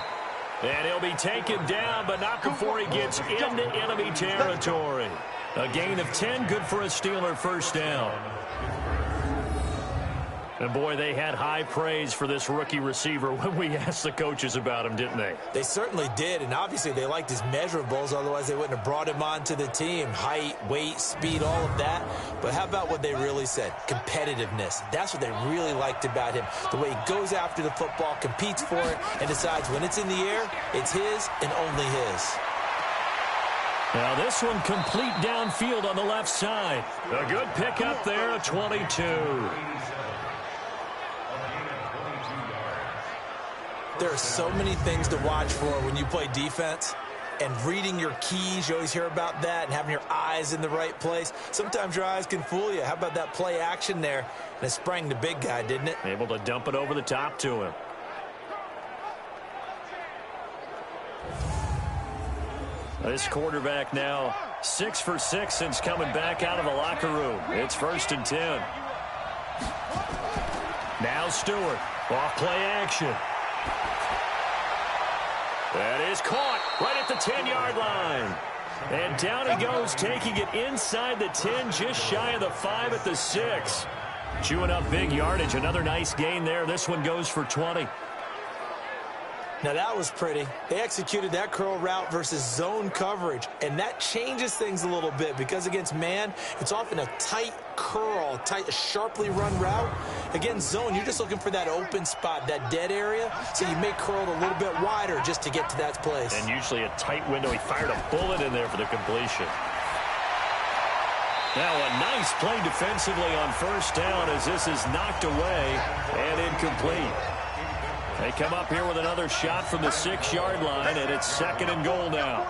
And he'll be taken down, but not before he gets into enemy territory. A gain of 10, good for a Steeler first down. And, boy, they had high praise for this rookie receiver when we asked the coaches about him, didn't they? They certainly did, and obviously they liked his measurables. Otherwise, they wouldn't have brought him onto the team. Height, weight, speed, all of that. But how about what they really said? Competitiveness. That's what they really liked about him. The way he goes after the football, competes for it, and decides when it's in the air, it's his and only his. Now this one complete downfield on the left side. A good pickup there, a 22. There are so many things to watch for when you play defense. And reading your keys, you always hear about that, and having your eyes in the right place. Sometimes your eyes can fool you. How about that play action there? And it sprang the big guy, didn't it? Able to dump it over the top to him. This quarterback now 6 for 6 since coming back out of the locker room. It's 1st and 10. Now Stewart, off play action. That is caught right at the 10-yard line. And down he goes, taking it inside the 10, just shy of the 5 at the 6. Chewing up big yardage. Another nice gain there. This one goes for 20. Now that was pretty. They executed that curl route versus zone coverage, and that changes things a little bit because against man, it's often a tight curl, sharply run route. Against zone, you're just looking for that open spot, that dead area, so you may curl it a little bit wider just to get to that place. And usually a tight window. He fired a bullet in there for the completion. Now a nice play defensively on 1st down as this is knocked away and incomplete. They come up here with another shot from the 6-yard line, and it's 2nd and goal now.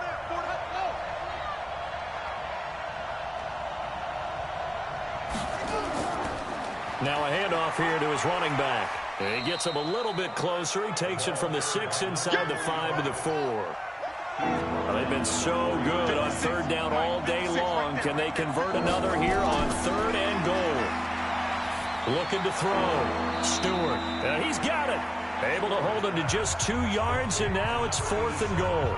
Now a handoff here to his running back. He gets him a little bit closer. He takes it from the 6 inside the 5 to the 4. Well, they've been so good on 3rd down all day long. Can they convert another here on 3rd and goal? Looking to throw. Stewart. He's got it. Able to hold him to just 2 yards, and now it's 4th and goal.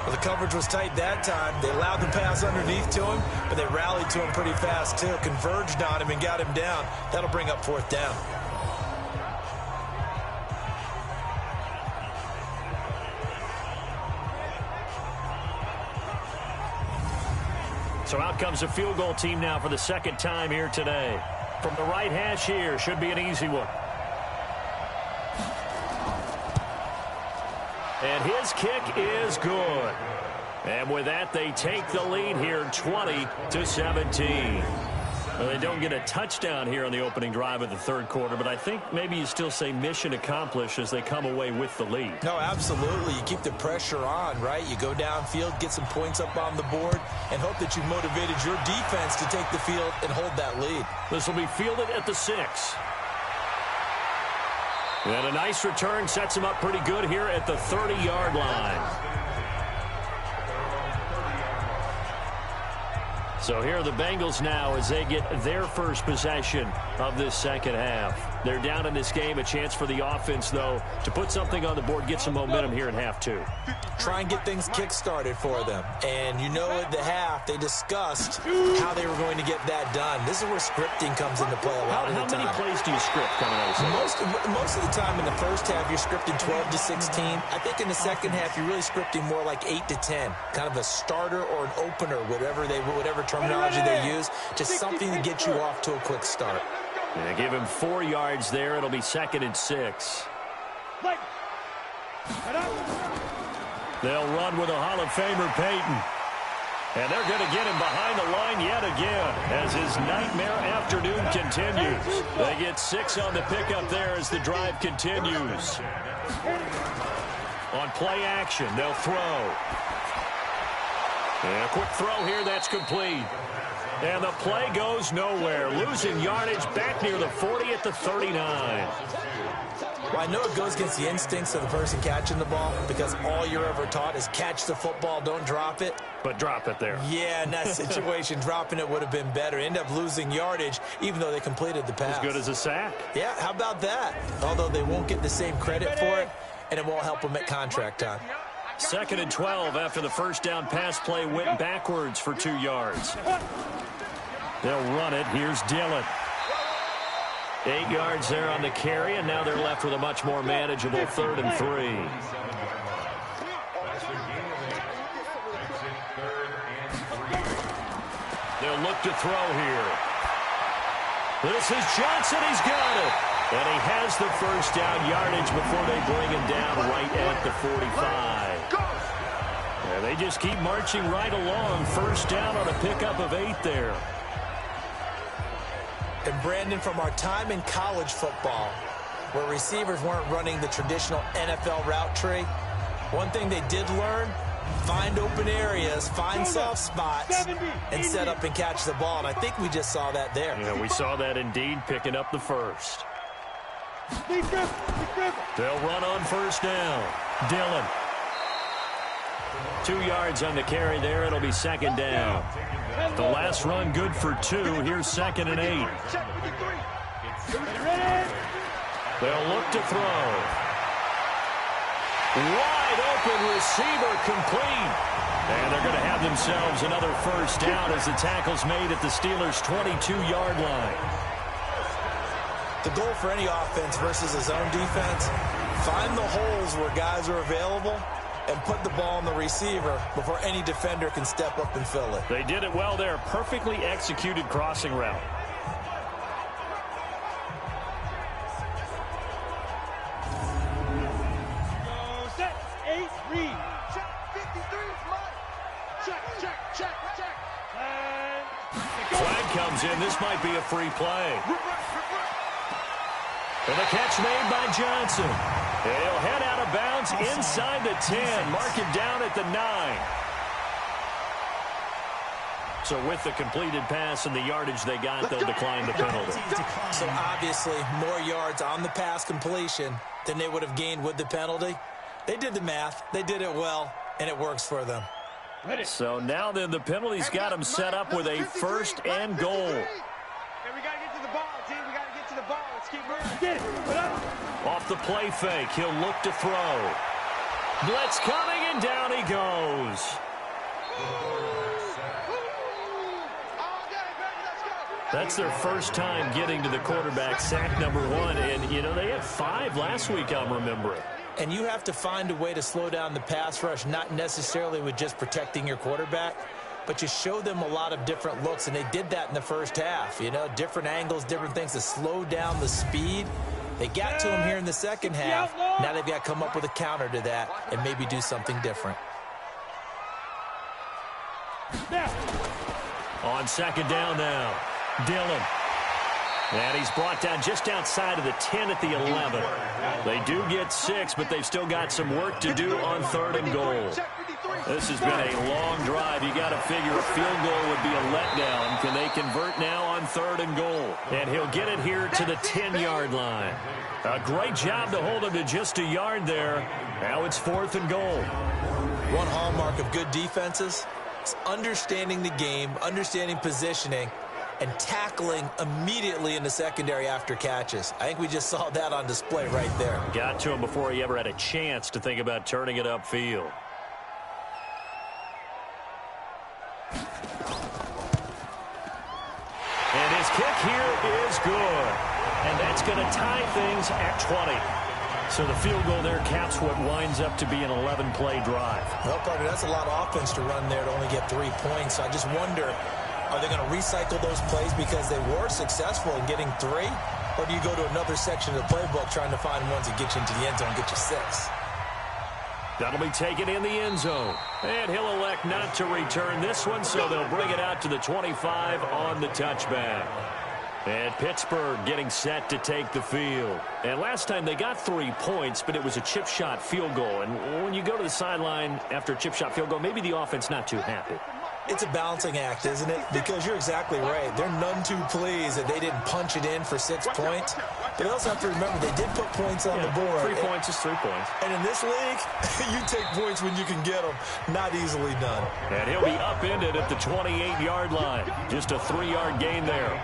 Well, the coverage was tight that time. They allowed the pass underneath to him, but they rallied to him pretty fast, too. Converged on him and got him down. That'll bring up 4th down. So out comes a field goal team now for the 2nd time here today. From the right hash here, should be an easy one. And his kick is good. And with that, they take the lead here 20-17. Well, they don't get a touchdown here on the opening drive of the 3rd quarter, but I think maybe you still say mission accomplished as they come away with the lead. No, absolutely. You keep the pressure on, right? You go downfield, get some points up on the board, and hope that you've motivated your defense to take the field and hold that lead. This will be fielded at the 6. And a nice return sets him up pretty good here at the 30-yard line. So here are the Bengals now as they get their first possession of this 2nd half. They're down in this game. A chance for the offense, though, to put something on the board, get some momentum here in half 2. Try and get things kick-started for them. And you know at the half, they discussed how they were going to get that done. This is where scripting comes into play a lot of the time. How many plays do you script coming out of Most of the time in the first half, you're scripting 12 to 16. I think in the second half, you're really scripting more like 8 to 10. Kind of a starter or an opener, whatever terminology they use. Just something to get you off to a quick start. They give him 4 yards there. It'll be 2nd and 6. They'll run with a Hall of Famer, Peyton. And they're going to get him behind the line yet again as his nightmare afternoon continues. They get 6 on the pickup there as the drive continues. On play action, they'll throw. And a quick throw here, that's complete. And the play goes nowhere. Losing yardage back near the 40 at the 39. Well, I know it goes against the instincts of the person catching the ball because all you're ever taught is catch the football, don't drop it. But drop it there. Yeah, in that situation, dropping it would have been better. End up losing yardage even though they completed the pass. As good as a sack. Yeah, how about that? Although they won't get the same credit for it, and it won't help them at contract time. 2nd and 12 after the first down pass play went backwards for 2 yards. They'll run it. Here's Dillon. 8 yards there on the carry, and now they're left with a much more manageable 3rd and 3. They'll look to throw here. This is Johnson. He's got it. And he has the first down yardage before they bring him down right at the 45. And they just keep marching right along. First down on a pickup of 8 there. And Brandon, from our time in college football, where receivers weren't running the traditional NFL route tree, one thing they did learn: find open areas, find soft spots, and set up and catch the ball. And I think we just saw that there. Yeah, we saw that indeed, picking up the first. They'll run on first down. Dillon. 2 yards on the carry there. It'll be 2nd down. The last run good for 2. Here's 2nd and 8. They'll look to throw. Wide open receiver, complete. And they're going to have themselves another first down as the tackle's made at the Steelers' 22-yard line. The goal for any offense versus a zone defense: find the holes where guys are available and put the ball on the receiver before any defender can step up and fill it. They did it well there. Perfectly executed crossing route. Set, 8, read. Check, 53 is mine. Check. And Flag comes in. This might be a free play. And the catch made by Johnson. And he'll head out of bounds inside the 10. Mark it down at the 9. So with the completed pass and the yardage they got, they'll decline the penalty. So obviously more yards on the pass completion than they would have gained with the penalty. They did the math. They did it well, and it works for them. So now then the penalty's got them set up with a 1st and goal. And we got to get to the ball, team. We got to get to the ball. Let's keep moving. Get it. Off the play fake, he'll look to throw. Blitz coming, and down he goes. That's their first time getting to the quarterback, sack number 1. And, you know, they had 5 last week, I'm remembering. And you have to find a way to slow down the pass rush, not necessarily with just protecting your quarterback, but you show them a lot of different looks, and they did that in the first half. You know, different angles, different things to slow down the speed. They got to him here in the second half. Now they've got to come up with a counter to that and maybe do something different. On 2nd down now, Dillon. And he's brought down just outside of the 10 at the 11. They do get 6, but they've still got some work to do on 3rd and goal. This has been a long drive. You got to figure a field goal would be a letdown. Can they convert now on 3rd and goal? And he'll get it here to the 10-yard line. A great job to hold him to just a yard there. Now it's 4th and goal. One hallmark of good defenses is understanding the game, understanding positioning, and tackling immediately in the secondary after catches. I think we just saw that on display right there. Got to him before he ever had a chance to think about turning it upfield. And his kick here is good. And that's going to tie things at 20. So the field goal there caps what winds up to be an 11-play drive. Well, partner, that's a lot of offense to run there to only get 3 points. So I just wonder, are they going to recycle those plays because they were successful in getting 3? Or do you go to another section of the playbook trying to find ones that get you into the end zone and get you 6? That'll be taken in the end zone. And he'll elect not to return this one, so they'll bring it out to the 25 on the touchback. And Pittsburgh getting set to take the field. And last time they got 3 points, but it was a chip shot field goal. And when you go to the sideline after a chip shot field goal, maybe the offense not too happy. It's a balancing act, isn't it? Because you're exactly right. They're none too pleased that they didn't punch it in for 6 points. But they also have to remember they did put points on the board. 3 points is 3 points. And in this league, you take points when you can get them. Not easily done. And he'll be upended at the 28-yard line. Just a 3-yard gain there.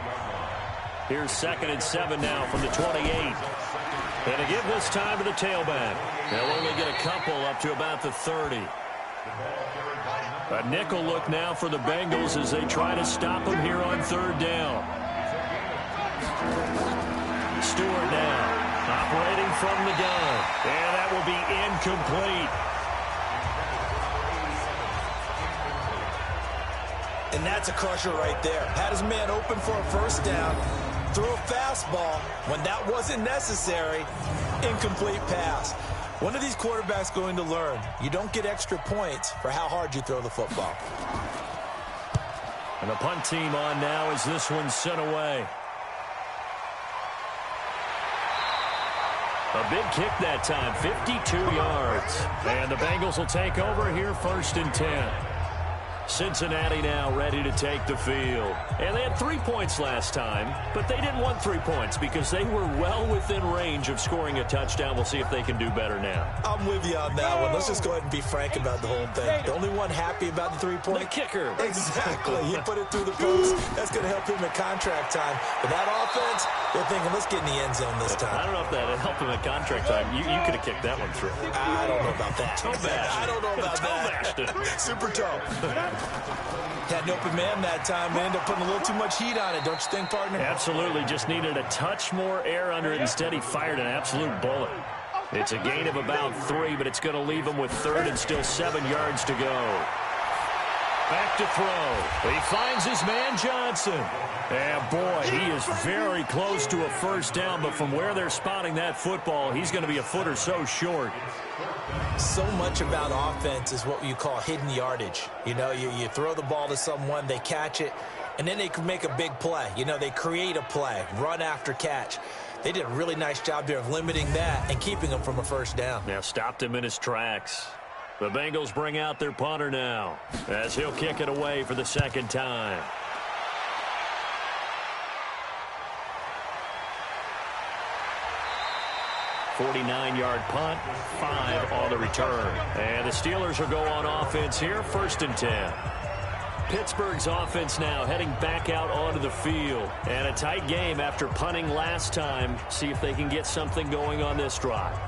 Here's 2nd and 7 now from the 28. And to give this time to the tailback. They'll only get a couple up to about the 30. A nickel look now for the Bengals as they try to stop him here on 3rd down. Stewart now, operating from the gun. And that will be incomplete. And that's a crusher right there. Had his man open for a first down, threw a fastball. When that wasn't necessary, incomplete pass. One of these quarterbacks going to learn, you don't get extra points for how hard you throw the football. And the punt team on now as this one's sent away. A big kick that time, 52 yards. And the Bengals will take over here 1st and 10. Cincinnati now ready to take the field. And they had 3 points last time, but they didn't want 3 points because they were well within range of scoring a touchdown. We'll see if they can do better now. I'm with you on that one. Let's just go ahead and be frank about the whole thing. The only one happy about the 3-point? The kicker. Exactly. He put it through the post. That's going to help him at contract time. But that offense, they're thinking, let's get in the end zone this time. I don't know if that helped him at contract time. You could have kicked that one through. I don't know about that. I don't know about that. Super toe. Had an open man that time. They ended up putting a little too much heat on it, don't you think, partner? Absolutely. Just needed a touch more air under it. Instead, he fired an absolute bullet. It's a gain of about 3, but it's going to leave him with 3rd and still 7 yards to go. Back to throw. He finds his man Johnson. And, boy, he is very close to a first down, but from where they're spotting that football, he's going to be a foot or so short. So much about offense is what you call hidden yardage. You know, you throw the ball to someone, they catch it, and then they can make a big play. You know, they create a play, run after catch. They did a really nice job there of limiting that and keeping him from a first down. Now stopped him in his tracks. The Bengals bring out their punter now as he'll kick it away for the 2nd time. .49-yard punt, 5 on the return. And the Steelers will go on offense here, 1st and 10. Pittsburgh's offense now heading back out onto the field. And a tight game after punting last time. See if they can get something going on this drive.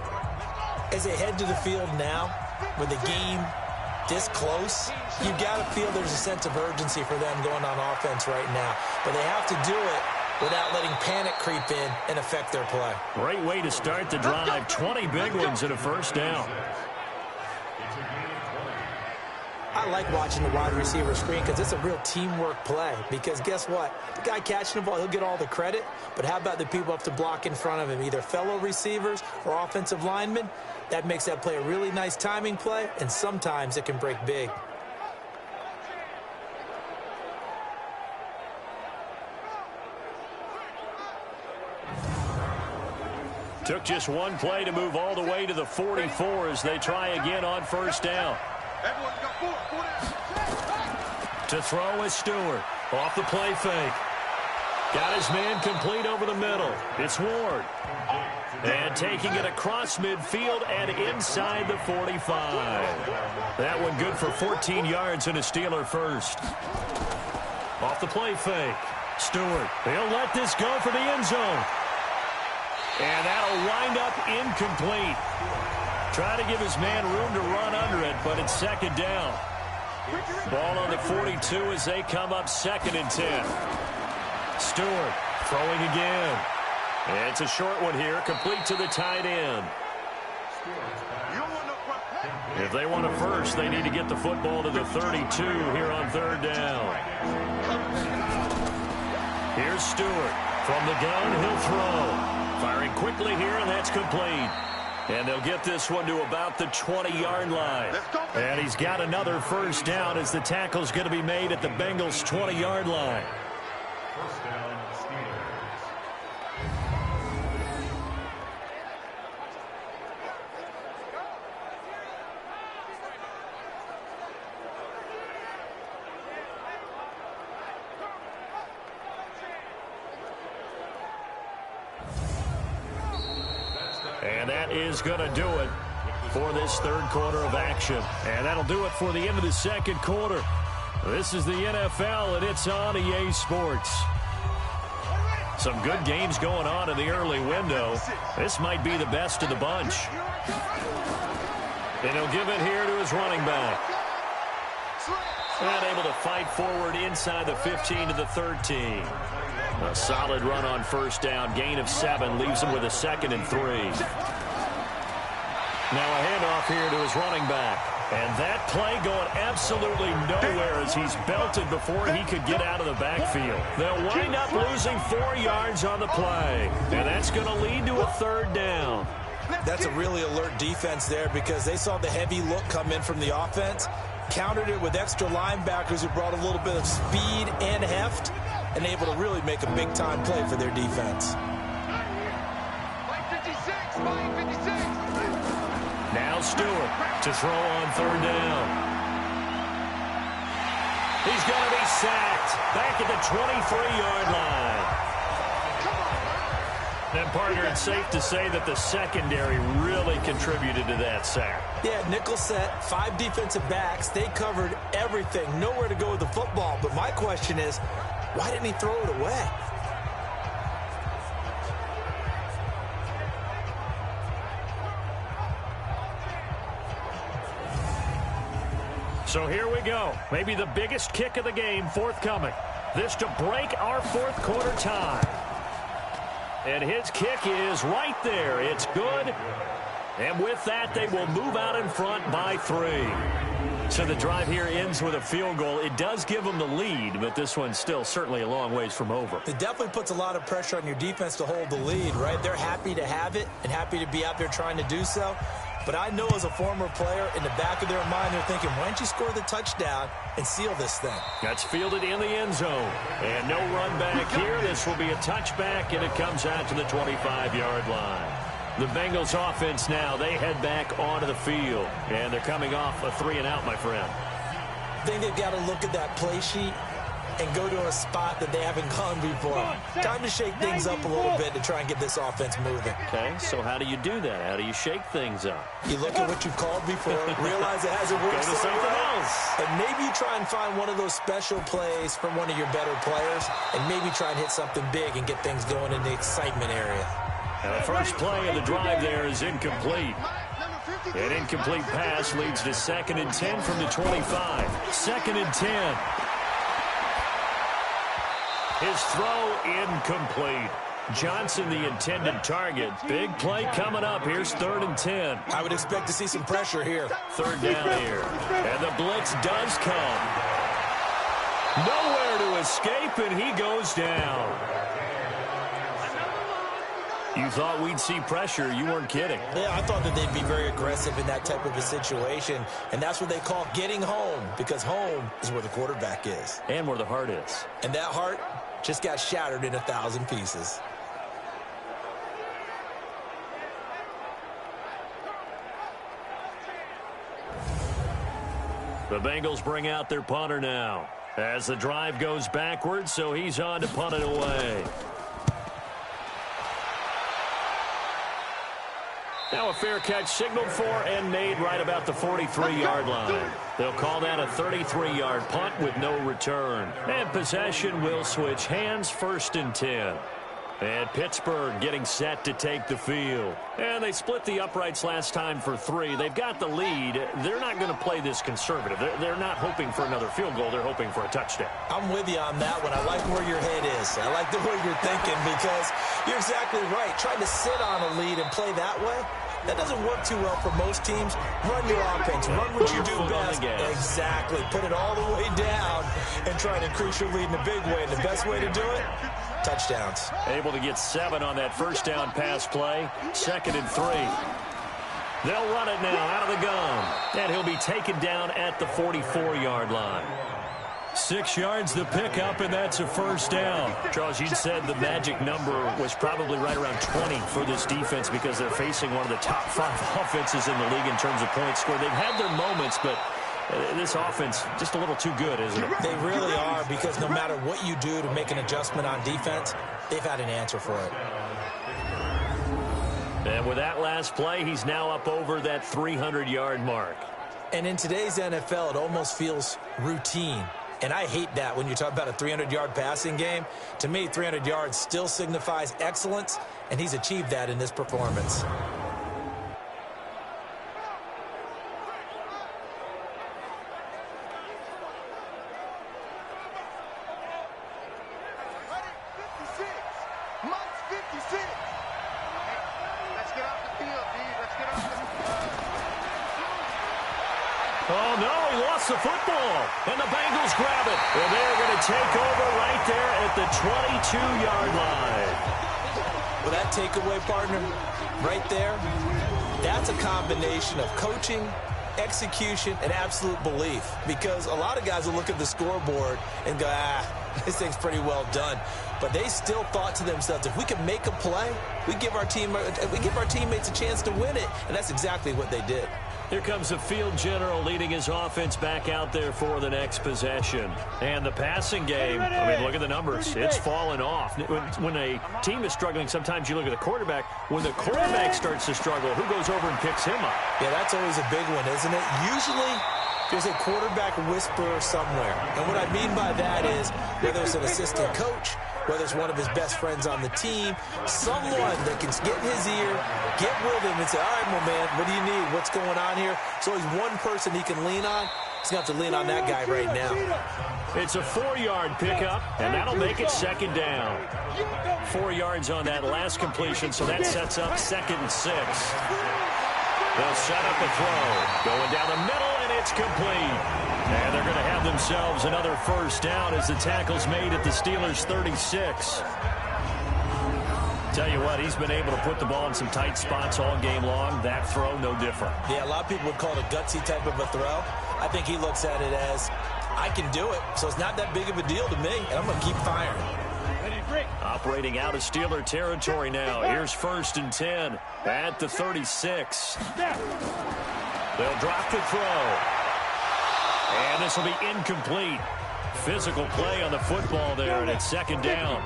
As they head to the field now, with the game this close, you got to feel there's a sense of urgency for them going on offense right now. But they have to do it without letting panic creep in and affect their play. Great way to start the drive. 20 big ones and a first down. I like watching the wide receiver screen because it's a real teamwork play. Because guess what? The guy catching the ball, he'll get all the credit. But how about the people up to block in front of him, either fellow receivers or offensive linemen? That makes that play a really nice timing play, and sometimes it can break big. Took just one play to move all the way to the 44 as they try again on first down. To throw is Stewart. Off the play fake. Got his man complete over the middle. It's Ward. And taking it across midfield and inside the 45. That one good for 14 yards and a Steeler first. Off the play fake. Stewart. He'll let this go for the end zone. And that'll wind up incomplete. Try to give his man room to run under it, but it's 2nd down. Ball on the 42 as they come up 2nd and 10. Stewart throwing again. And it's a short one here, complete to the tight end. If they want a first, they need to get the football to the 32 here on 3rd down. Here's Stewart. From the gun, he'll throw. Firing quickly here, and that's complete. And they'll get this one to about the 20-yard line. And he's got another first down as the tackle's going to be made at the Bengals' 20-yard line. And that is going to do it for this 3rd quarter of action. And that'll do it for the end of the 2nd quarter. This is the NFL, and it's on EA Sports. Some good games going on in the early window. This might be the best of the bunch. And he'll give it here to his running back. And able to fight forward inside the 15 to the 13. A solid run on first down. Gain of 7 leaves him with a 2nd and 3. Now a handoff here to his running back. And that play going absolutely nowhere as he's belted before he could get out of the backfield. They'll wind up losing 4 yards on the play. And that's going to lead to a 3rd down. That's a really alert defense there because they saw the heavy look come in from the offense, countered it with extra linebackers who brought a little bit of speed and heft, and able to really make a big-time play for their defense. Now Stewart to throw on 3rd down. He's going to be sacked back at the 23-yard line. And, partner, it's safe to say that the secondary really contributed to that sack. Yeah, nickel set, 5 defensive backs. They covered everything. Nowhere to go with the football. But my question is, why didn't he throw it away? So here we go. Maybe the biggest kick of the game forthcoming. This to break our 4th quarter tie. And his kick is right there. It's good. And with that, they will move out in front by 3. So the drive here ends with a field goal. It does give them the lead, but this one's still certainly a long ways from over. It definitely puts a lot of pressure on your defense to hold the lead, right? They're happy to have it and happy to be out there trying to do so. But I know as a former player, in the back of their mind, they're thinking, why don't you score the touchdown and seal this thing? That's fielded in the end zone. And no run back here. This will be a touchback, and it comes out to the 25-yard line. The Bengals offense now, they head back onto the field. And they're coming off a 3-and-out, my friend. I think they've got to look at that play sheet and go to a spot that they haven't gone before. Time to shake things up a little bit to try and get this offense moving. Okay, so how do you do that? How do you shake things up? You look at what you've called before, realize it hasn't worked Go to something else. And maybe you try and find one of those special plays from one of your better players, and maybe try and hit something big and get things going in the excitement area. And the first play of the drive there is incomplete. An incomplete pass leads to 2nd and 10 from the 25. 2nd and 10. His throw incomplete. Johnson, the intended target. Big play coming up. Here's 3rd and 10. I would expect to see some pressure here. 3rd down here. And the blitz does come. Nowhere to escape, and he goes down. You thought we'd see pressure. You weren't kidding. Yeah, I thought that they'd be very aggressive in that type of a situation, and that's what they call getting home, because home is where the quarterback is. And where the heart is. And that heart just got shattered in 1,000 pieces. The Bengals bring out their punter now as the drive goes backwards, so he's on to punt it away. Now a fair catch signaled for and made right about the 43-yard line. They'll call that a 33-yard punt with no return. And possession will switch hands, 1st and 10. And Pittsburgh getting set to take the field. And they split the uprights last time for 3. They've got the lead. They're not going to play this conservative. They're not hoping for another field goal. They're hoping for a touchdown. I'm with you on that one. I like where your head is. I like the way you're thinking because you're exactly right. Trying to sit on a lead and play that way, that doesn't work too well for most teams. Run your offense. Run what you do best. Exactly. Put it all the way down and try to increase your lead in a big way. And the best way to do it, touchdowns. Able to get 7 on that first down pass play. 2nd and 3. They'll run it now out of the gun. And he'll be taken down at the 44-yard line. 6 yards the pickup, and that's a first down. Charles, you said the magic number was probably right around 20 for this defense because they're facing one of the top 5 offenses in the league in terms of points scored. They've had their moments, but this offense just a little too good, isn't it? They really are, because no matter what you do to make an adjustment on defense, they've had an answer for it. And with that last play, he's now up over that 300-yard mark. And in today's NFL, it almost feels routine. And I hate that when you talk about a 300-yard passing game. To me, 300 yards still signifies excellence, and he's achieved that in this performance. gets the football, and the Bengals grab it. And they're going to take over right there at the 22-yard line. Well, that takeaway, partner, right there, that's a combination of coaching, execution, and absolute belief. Because a lot of guys will look at the scoreboard and go, this thing's pretty well done. But they still thought to themselves, if we can make a play, we give our teammates a chance to win it. And that's exactly what they did. Here comes the field general leading his offense back out there for the next possession. And the passing game, I mean, look at the numbers. It's fallen off. When a team is struggling, sometimes you look at the quarterback. When the quarterback starts to struggle, who goes over and picks him up? Yeah, that's always a big one, isn't it? Usually, there's a quarterback whisperer somewhere. And what I mean by that is, whether it's an assistant coach, whether it's one of his best friends on the team, someone that can get in his ear, get with him and say, all right, my man, what do you need? What's going on here? So he's one person he can lean on. He's going to have to lean on that guy right now. It's a 4-yard pickup, and that'll make it second down. 4 yards on that last completion, so that sets up 2nd and 6. They'll set up a throw. Going down the middle, and it's complete. And they're going to have themselves another first down as the tackle's made at the Steelers' 36. Tell you what, he's been able to put the ball in some tight spots all game long. That throw, no different. Yeah, a lot of people would call it a gutsy type of a throw. I think he looks at it as, I can do it, so it's not that big of a deal to me, and I'm going to keep firing. Operating out of Steeler territory now. Here's 1st and 10 at the 36. They'll drop the throw. And this will be incomplete. Physical play on the football there, and it's 2nd down.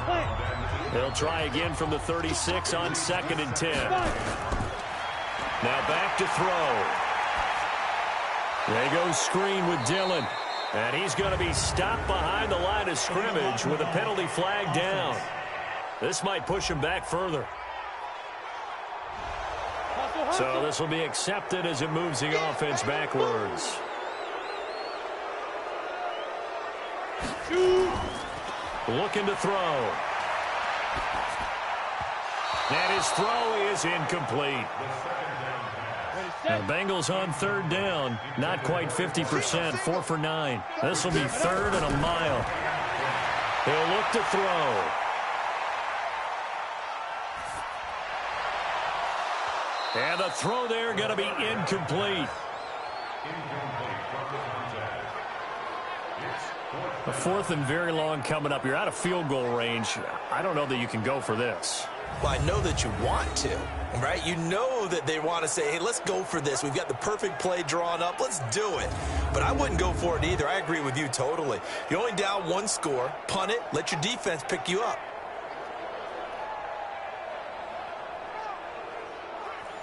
They'll try again from the 36 on 2nd and 10. Now back to throw. They go screen with Dillon. And he's going to be stopped behind the line of scrimmage with a penalty flag down. This might push him back further. So this will be accepted as it moves the offense backwards. Looking to throw. And his throw is incomplete. The Bengals on 3rd down. Not quite 50%, 4 for 9. This will be 3rd and a mile. They'll look to throw. And the throw there going to be incomplete. A 4th and very long coming up. You're out of field goal range. I don't know that you can go for this. Well, I know that you want to, right? You know that they want to say, hey, let's go for this. We've got the perfect play drawn up. Let's do it. But I wouldn't go for it either. I agree with you totally. You're only down 1 score. Punt it. Let your defense pick you up.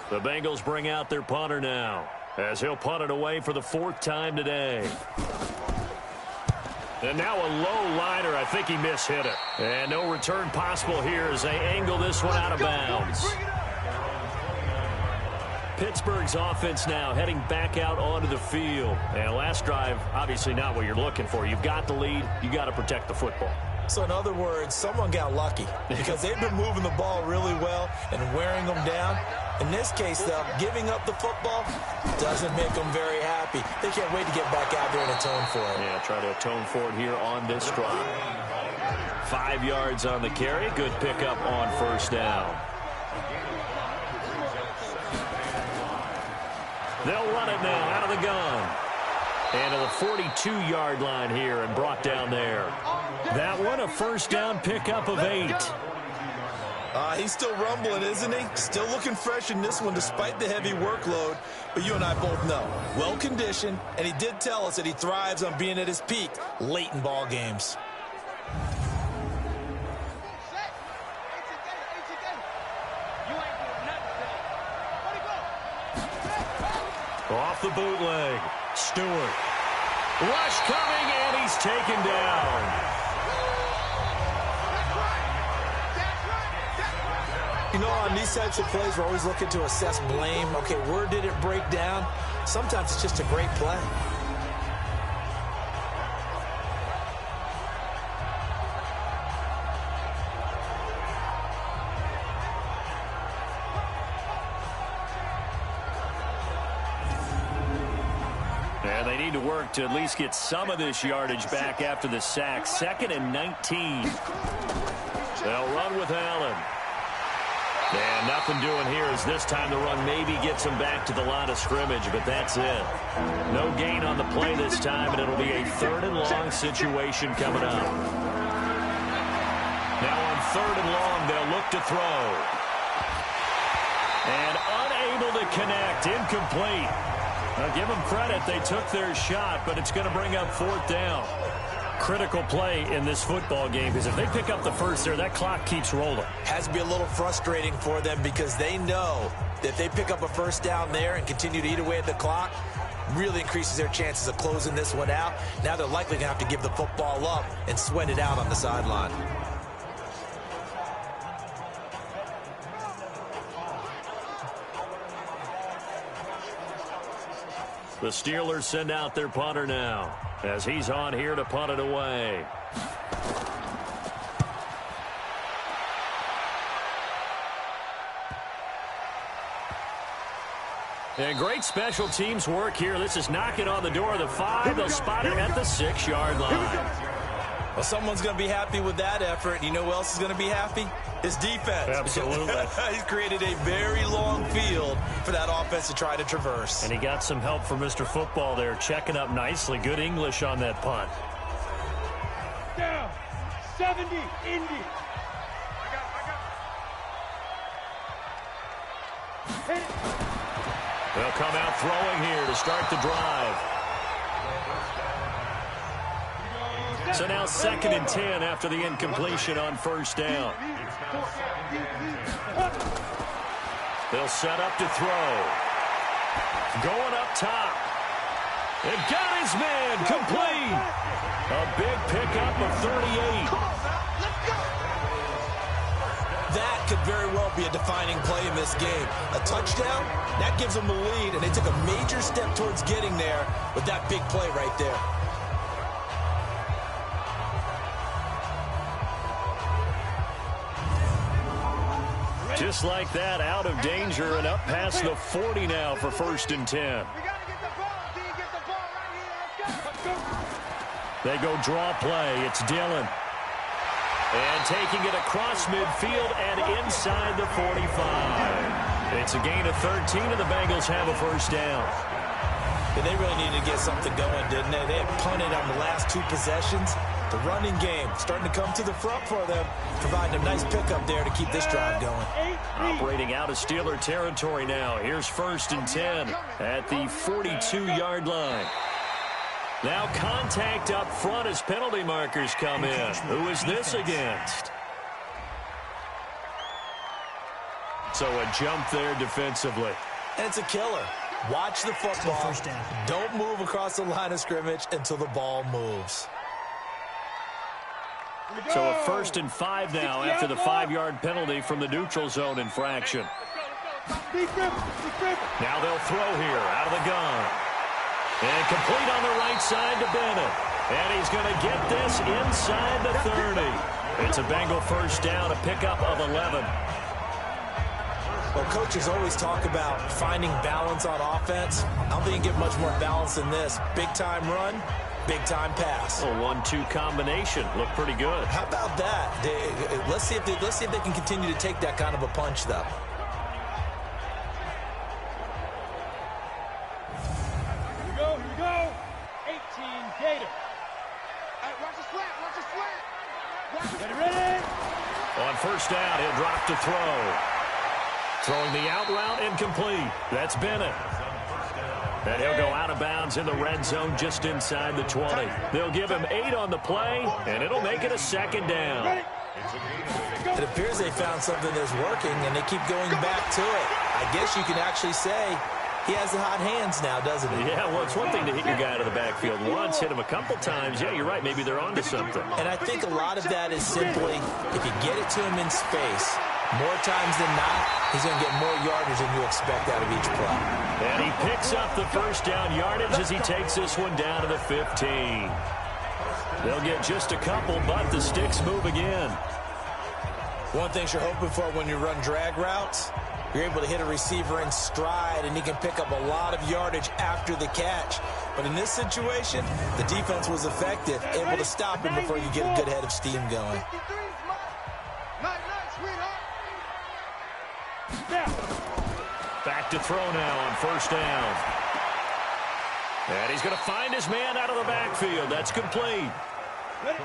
The Bengals bring out their punter now, as he'll punt it away for the 4th time today. And now a low liner. I think he mishit it. And no return possible here as they angle this one out of bounds. Pittsburgh's offense now heading back out onto the field. And last drive, obviously not what you're looking for. You've got the lead. You got to protect the football. So in other words, someone got lucky because they've been moving the ball really well and wearing them down. In this case, though, giving up the football doesn't make them very happy. They can't wait to get back out there and atone for it. Yeah, try to atone for it here on this drive. 5 yards on the carry. Good pickup on 1st down. They'll run it now out of the gun. And to the 42-yard line here and brought down there. That one a 1st down pickup of 8. He's still rumbling, isn't he? Still looking fresh in this one despite the heavy workload. But you and I both know, well-conditioned, and he did tell us that he thrives on being at his peak late in ball games. Off the bootleg. Stewart. Rush coming, and he's taken down. You know, on these types of plays, we're always looking to assess blame. Okay, where did it break down? Sometimes it's just a great play. And They need to work to at least get some of this yardage back after the sack. 2nd and 19. They'll run with Allen. And nothing doing here as this time the run maybe gets them back to the line of scrimmage, but that's it. No gain on the play this time, and it'll be a 3rd and long situation coming up. Now on 3rd and long, they'll look to throw. And unable to connect, incomplete. Now give them credit, they took their shot, but it's going to bring up 4th down. Critical play in this football game, because if they pick up the first there, that clock keeps rolling. Has to be a little frustrating for them because they know that if they pick up a first down there and continue to eat away at the clock, really increases their chances of closing this one out. Now they're likely going to have to give the football up and sweat it out on the sideline. The Steelers send out their punter now as he's on here to punt it away. And great special teams work here. This is knocking on the door of the 5. They'll spot it at the 6-yard line. Well, someone's going to be happy with that effort. You know who else is going to be happy? His defense. Absolutely. He's created a very long field for that offense to try to traverse. And he got some help from Mr. Football there, checking up nicely. Good English on that punt. Down. 70, Indy. Hit it. They'll come out throwing here to start the drive. So now 2nd and 10 after the incompletion on 1st down. They'll set up to throw. Going up top. And got his man complete. A big pickup of 38. That could very well be a defining play in this game. A touchdown, that gives them the lead, and they took a major step towards getting there with that big play right there. Just like that, out of danger and up past the 40 now for 1st and 10. We got to get the ball. D, get the ball right here. Let's go. They go draw play. It's Dillon. And taking it across midfield and inside the 45. It's a gain of 13, and the Bengals have a 1st down. And they really needed to get something going, didn't they? They had punted on the last 2 possessions. The running game starting to come to the front for them, providing a nice pickup there to keep this drive going. Operating out of Steeler territory now. Here's 1st and 10 at the 42-yard line. Now contact up front as penalty markers come in. Who is this against? So a jump there defensively. And it's a killer. Watch the football. Don't move across the line of scrimmage until the ball moves. So a 1st and 5 now after the 5-yard penalty from the neutral zone infraction. Now they'll throw here out of the gun. And complete on the right side to Bennett. And he's going to get this inside the 30. It's a Bengal 1st down, a pickup of 11. Well, coaches always talk about finding balance on offense. I don't think you get much more balance than this. Big-time run, big-time pass. A 1-2 combination. Looked pretty good. How about that? Let's see if they can continue to take that kind of a punch, though. Here we go. 18 Gator. Hey, watch the slant, watch the slant. Ready? On 1st down, he'll drop to throw. Throwing the out route incomplete. That's Bennett. And he'll go out of bounds in the red zone just inside the 20. They'll give him 8 on the play, and it'll make it a 2nd down. It appears they found something that's working, and they keep going back to it. I guess you can actually say he has the hot hands now, doesn't he? Yeah, well, it's one thing to hit your guy out of the backfield once, hit him a couple times. Yeah, you're right. Maybe they're onto something. And I think a lot of that is simply if you get it to him in space, more times than not, he's going to get more yardage than you expect out of each play. And he picks up the 1st down yardage as he takes this one down to the 15. They'll get just a couple, but the sticks move again. One thing you're hoping for when you run drag routes, you're able to hit a receiver in stride, and he can pick up a lot of yardage after the catch. But in this situation, the defense was effective, able to stop him before you get a good head of steam going. Back to throw now on first down. And he's going to find his man out of the backfield. That's complete.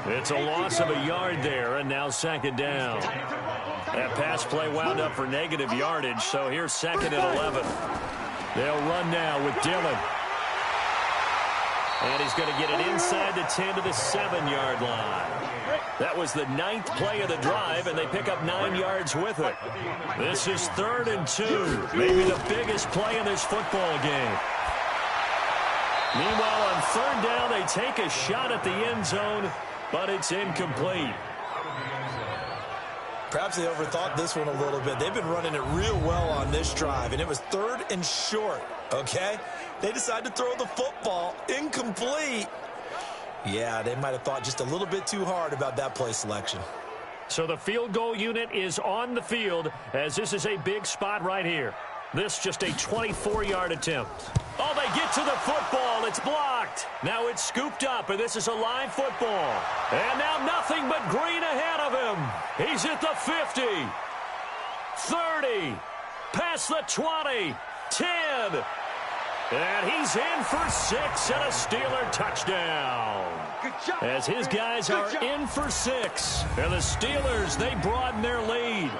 It's a loss of a yard there, and now second down. That pass play wound up for negative yardage, so here's second and 11. They'll run now with Dillon. And he's going to get it inside the 10 to the 7-yard line. That was the 9th play of the drive, and they pick up 9 yards with it. This is 3rd and 2, maybe the biggest play in this football game. Meanwhile, on 3rd down, they take a shot at the end zone, but it's incomplete. Perhaps they overthought this one a little bit. They've been running it real well on this drive, and it was 3rd and short, okay? They decided to throw the football incomplete. Yeah, they might have thought just a little bit too hard about that play selection. So the field goal unit is on the field, as this is a big spot right here. This just a 24-yard attempt. Oh, they get to the football. It's blocked. Now it's scooped up, and this is a live football. And now nothing but green ahead of him. He's at the 50, 30, past the 20, 10. And he's in for 6 and a Steeler touchdown. As his guys are in for 6. And the Steelers, they broaden their lead.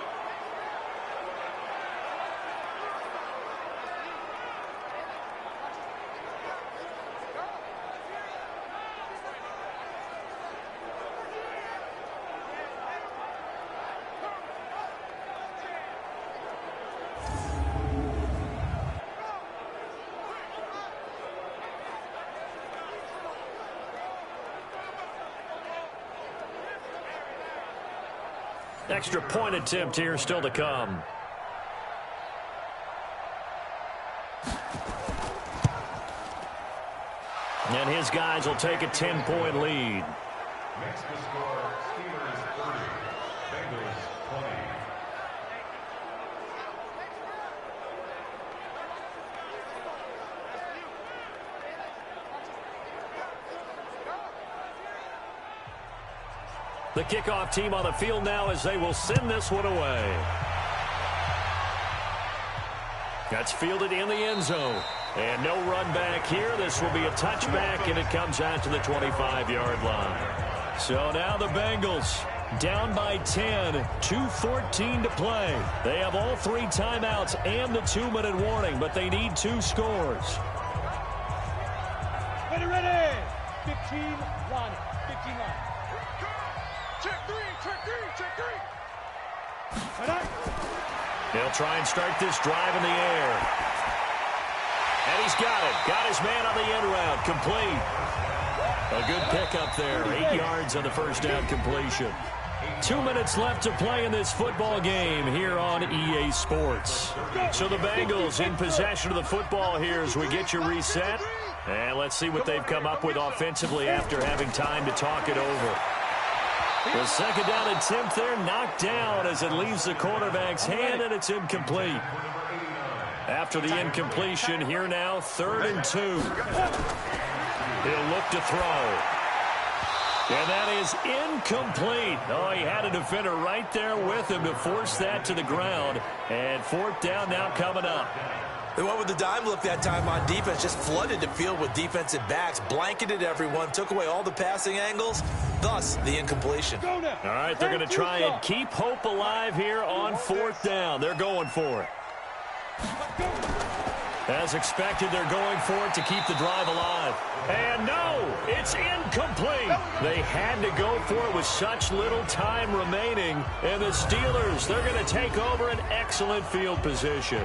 Extra point attempt here still to come. And his guys will take a 10-point lead. Next to score, Steelers 30, Bengals 20. The kickoff team on the field now as they will send this one away. That's fielded in the end zone. And no run back here. This will be a touchback, and it comes out to the 25-yard line. So now the Bengals down by 10, 2:14 to play. They have all 3 timeouts and the 2-minute warning, but they need 2 scores. Ready. 15-1. 15-1. Check three. They'll try and start this drive in the air. And he's got it. Got his man on the end route. Complete. A good pickup there. 8 yards on the first down completion. 2 minutes left to play in this football game here on EA Sports. So the Bengals in possession of the football here as we get you reset. And let's see what they've come up with offensively after having time to talk it over. The second down attempt there knocked down as it leaves the quarterback's hand, and it's incomplete. After the incompletion, here now, 3rd and 2. He'll look to throw. And that is incomplete. Oh, he had a defender right there with him to force that to the ground. And 4th down now coming up. They went with the dime look that time on defense, just flooded the field with defensive backs, blanketed everyone, took away all the passing angles, thus the incompletion. All right, they're going to try and keep hope alive here on 4th down. They're going for it. As expected, they're going for it to keep the drive alive. And no, it's incomplete. They had to go for it with such little time remaining. And the Steelers, they're going to take over an excellent field position.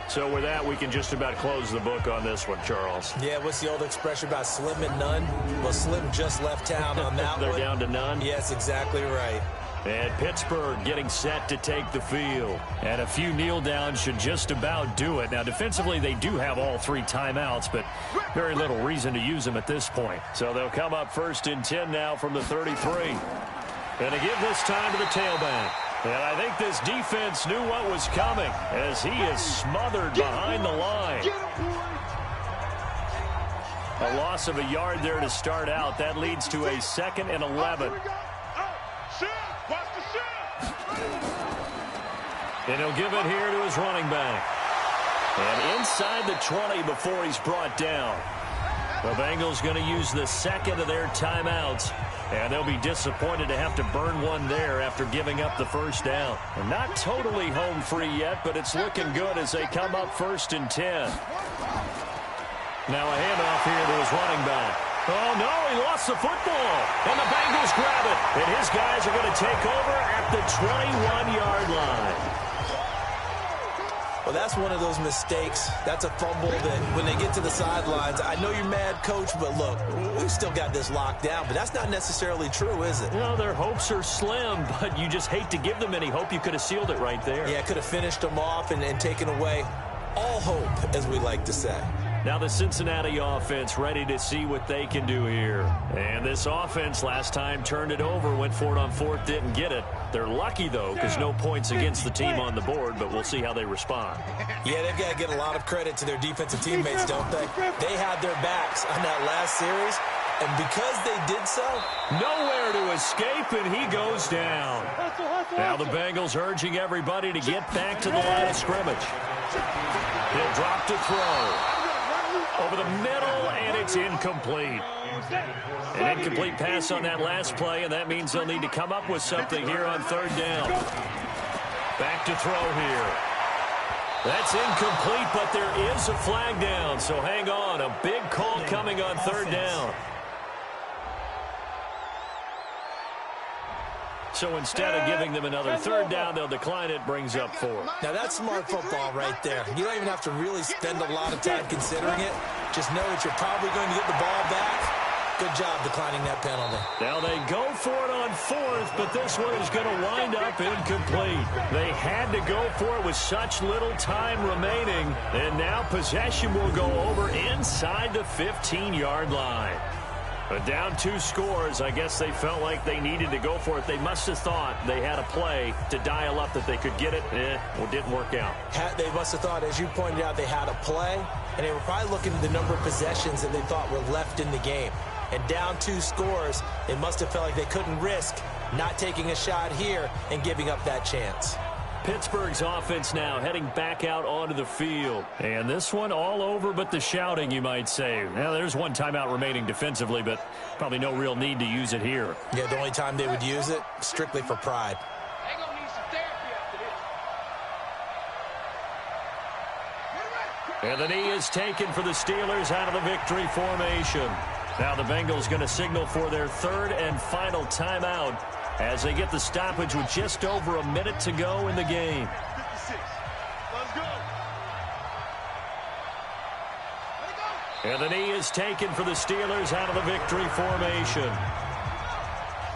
So with that, we can just about close the book on this one, Charles. Yeah, what's the old expression about slim and none? Well, Slim just left town on that They're one. down to none? Yes, exactly right. And Pittsburgh getting set to take the field. And a few kneel downs should just about do it. Now, defensively, they do have all 3 timeouts, but very little reason to use them at this point. So they'll come up 1st and 10 now from the 33. And to give this time to the tailback. And I think this defense knew what was coming as he is smothered behind the line. A loss of a yard there to start out. That leads to a 2nd and 11. And he'll give it here to his running back. And inside the 20 before he's brought down. The Bengals going to use the 2nd of their timeouts. And they'll be disappointed to have to burn one there after giving up the first down. And not totally home free yet, but it's looking good as they come up 1st and 10. Now a handoff here to his running back. Oh, no, he lost the football. And the Bengals grab it. And his guys are going to take over at the 21-yard line. Well, that's one of those mistakes. That's a fumble that when they get to the sidelines, I know you're mad, Coach, but look, we've still got this locked down. But that's not necessarily true, is it? You know, their hopes are slim, but you just hate to give them any hope. You could have sealed it right there. Yeah, could have finished them off and taken away all hope, as we like to say. Now the Cincinnati offense ready to see what they can do here. And this offense last time turned it over, went for it on 4th, didn't get it. They're lucky, though, because no points against the team on the board, but we'll see how they respond. Yeah, they've got to get a lot of credit to their defensive teammates, don't they? They had their backs on that last series, and because they did so, nowhere to escape, and he goes down. Now the Bengals urging everybody to get back to the line of scrimmage. He'll drop to throw. Over the middle, and it's incomplete. An incomplete pass on that last play, and that means they'll need to come up with something here on 3rd down. Back to throw here. That's incomplete, but there is a flag down, so hang on. A big call coming on 3rd down. So instead of giving them another 3rd down, they'll decline it, brings up 4. Now that's smart football right there. You don't even have to really spend a lot of time considering it. Just know that you're probably going to get the ball back. Good job declining that penalty. Now they go for it on 4th, but this one is going to wind up incomplete. They had to go for it with such little time remaining, and now possession will go over inside the 15-yard line. But down 2 scores, I guess they felt like they needed to go for it. They must have thought they had a play to dial up that they could get it. Well, it didn't work out. They must have thought, as you pointed out, they had a play, and they were probably looking at the number of possessions that they thought were left in the game. And down 2 scores, they must have felt like they couldn't risk not taking a shot here and giving up that chance. Pittsburgh's offense now heading back out onto the field. And this one all over but the shouting, you might say. Now, there's one timeout remaining defensively, but probably no real need to use it here. Yeah, the only time they would use it, strictly for pride. They're going to need some therapy after this. And the knee is taken for the Steelers out of the victory formation. Now the Bengals going to signal for their 3rd and final timeout as they get the stoppage with just over a minute to go in the game. 56. Let's go. And the knee is taken for the Steelers out of the victory formation.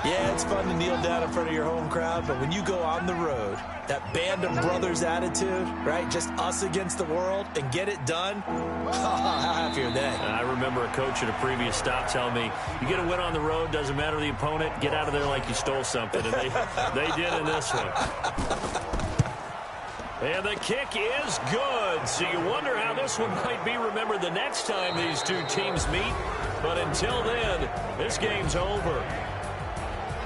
Yeah, it's fun to kneel down in front of your home crowd, but when you go on the road, that band of brothers attitude, right, just us against the world, and get it done, how happy are they? I remember a coach at a previous stop telling me, you get a win on the road, doesn't matter the opponent, get out of there like you stole something, and they did in this one. And the kick is good, so you wonder how this one might be remembered the next time these two teams meet, but until then, this game's over.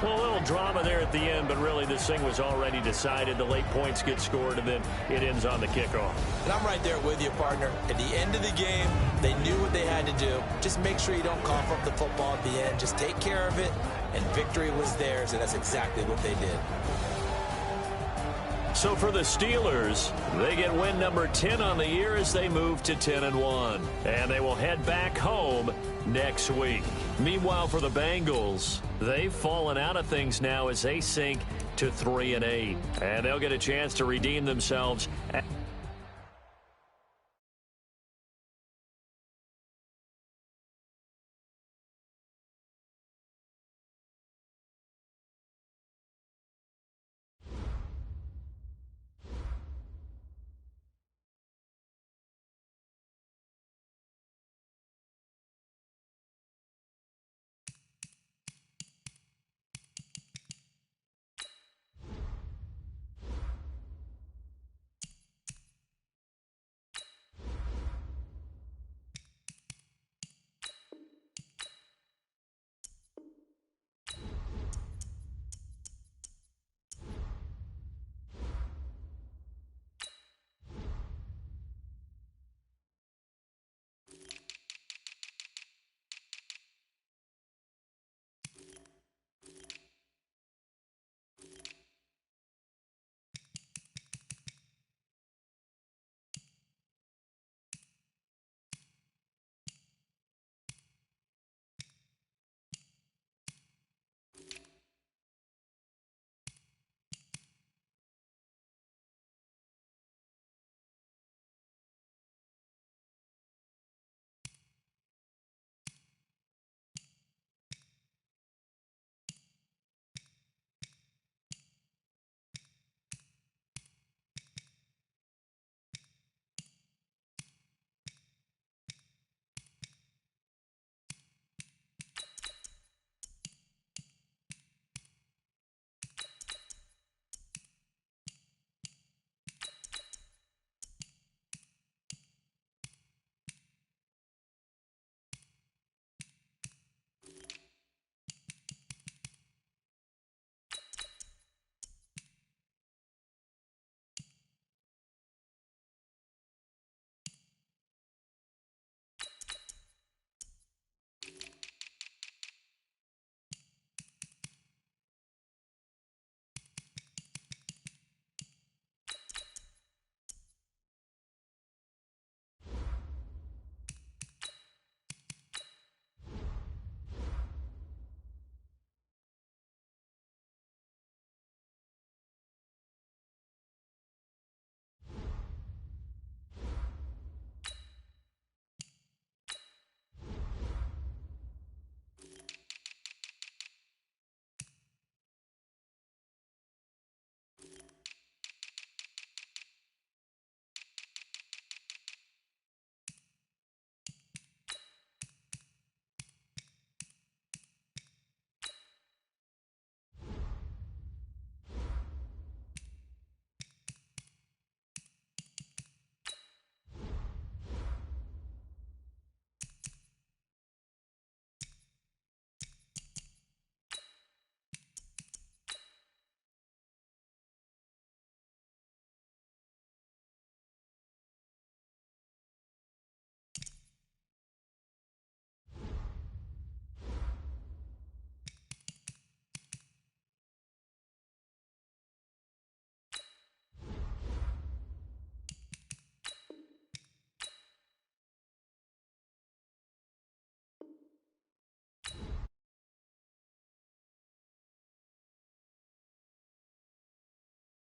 Well, a little drama there at the end, but really this thing was already decided. The late points get scored, and then it ends on the kickoff. And I'm right there with you, partner. At the end of the game, they knew what they had to do. Just make sure you don't cough up the football at the end. Just take care of it, and victory was theirs, and that's exactly what they did. So for the Steelers, they get win number 10 on the year as they move to 10-1. And they will head back home next week. Meanwhile, for the Bengals, they've fallen out of things now as they sink to 3-8. And they'll get a chance to redeem themselves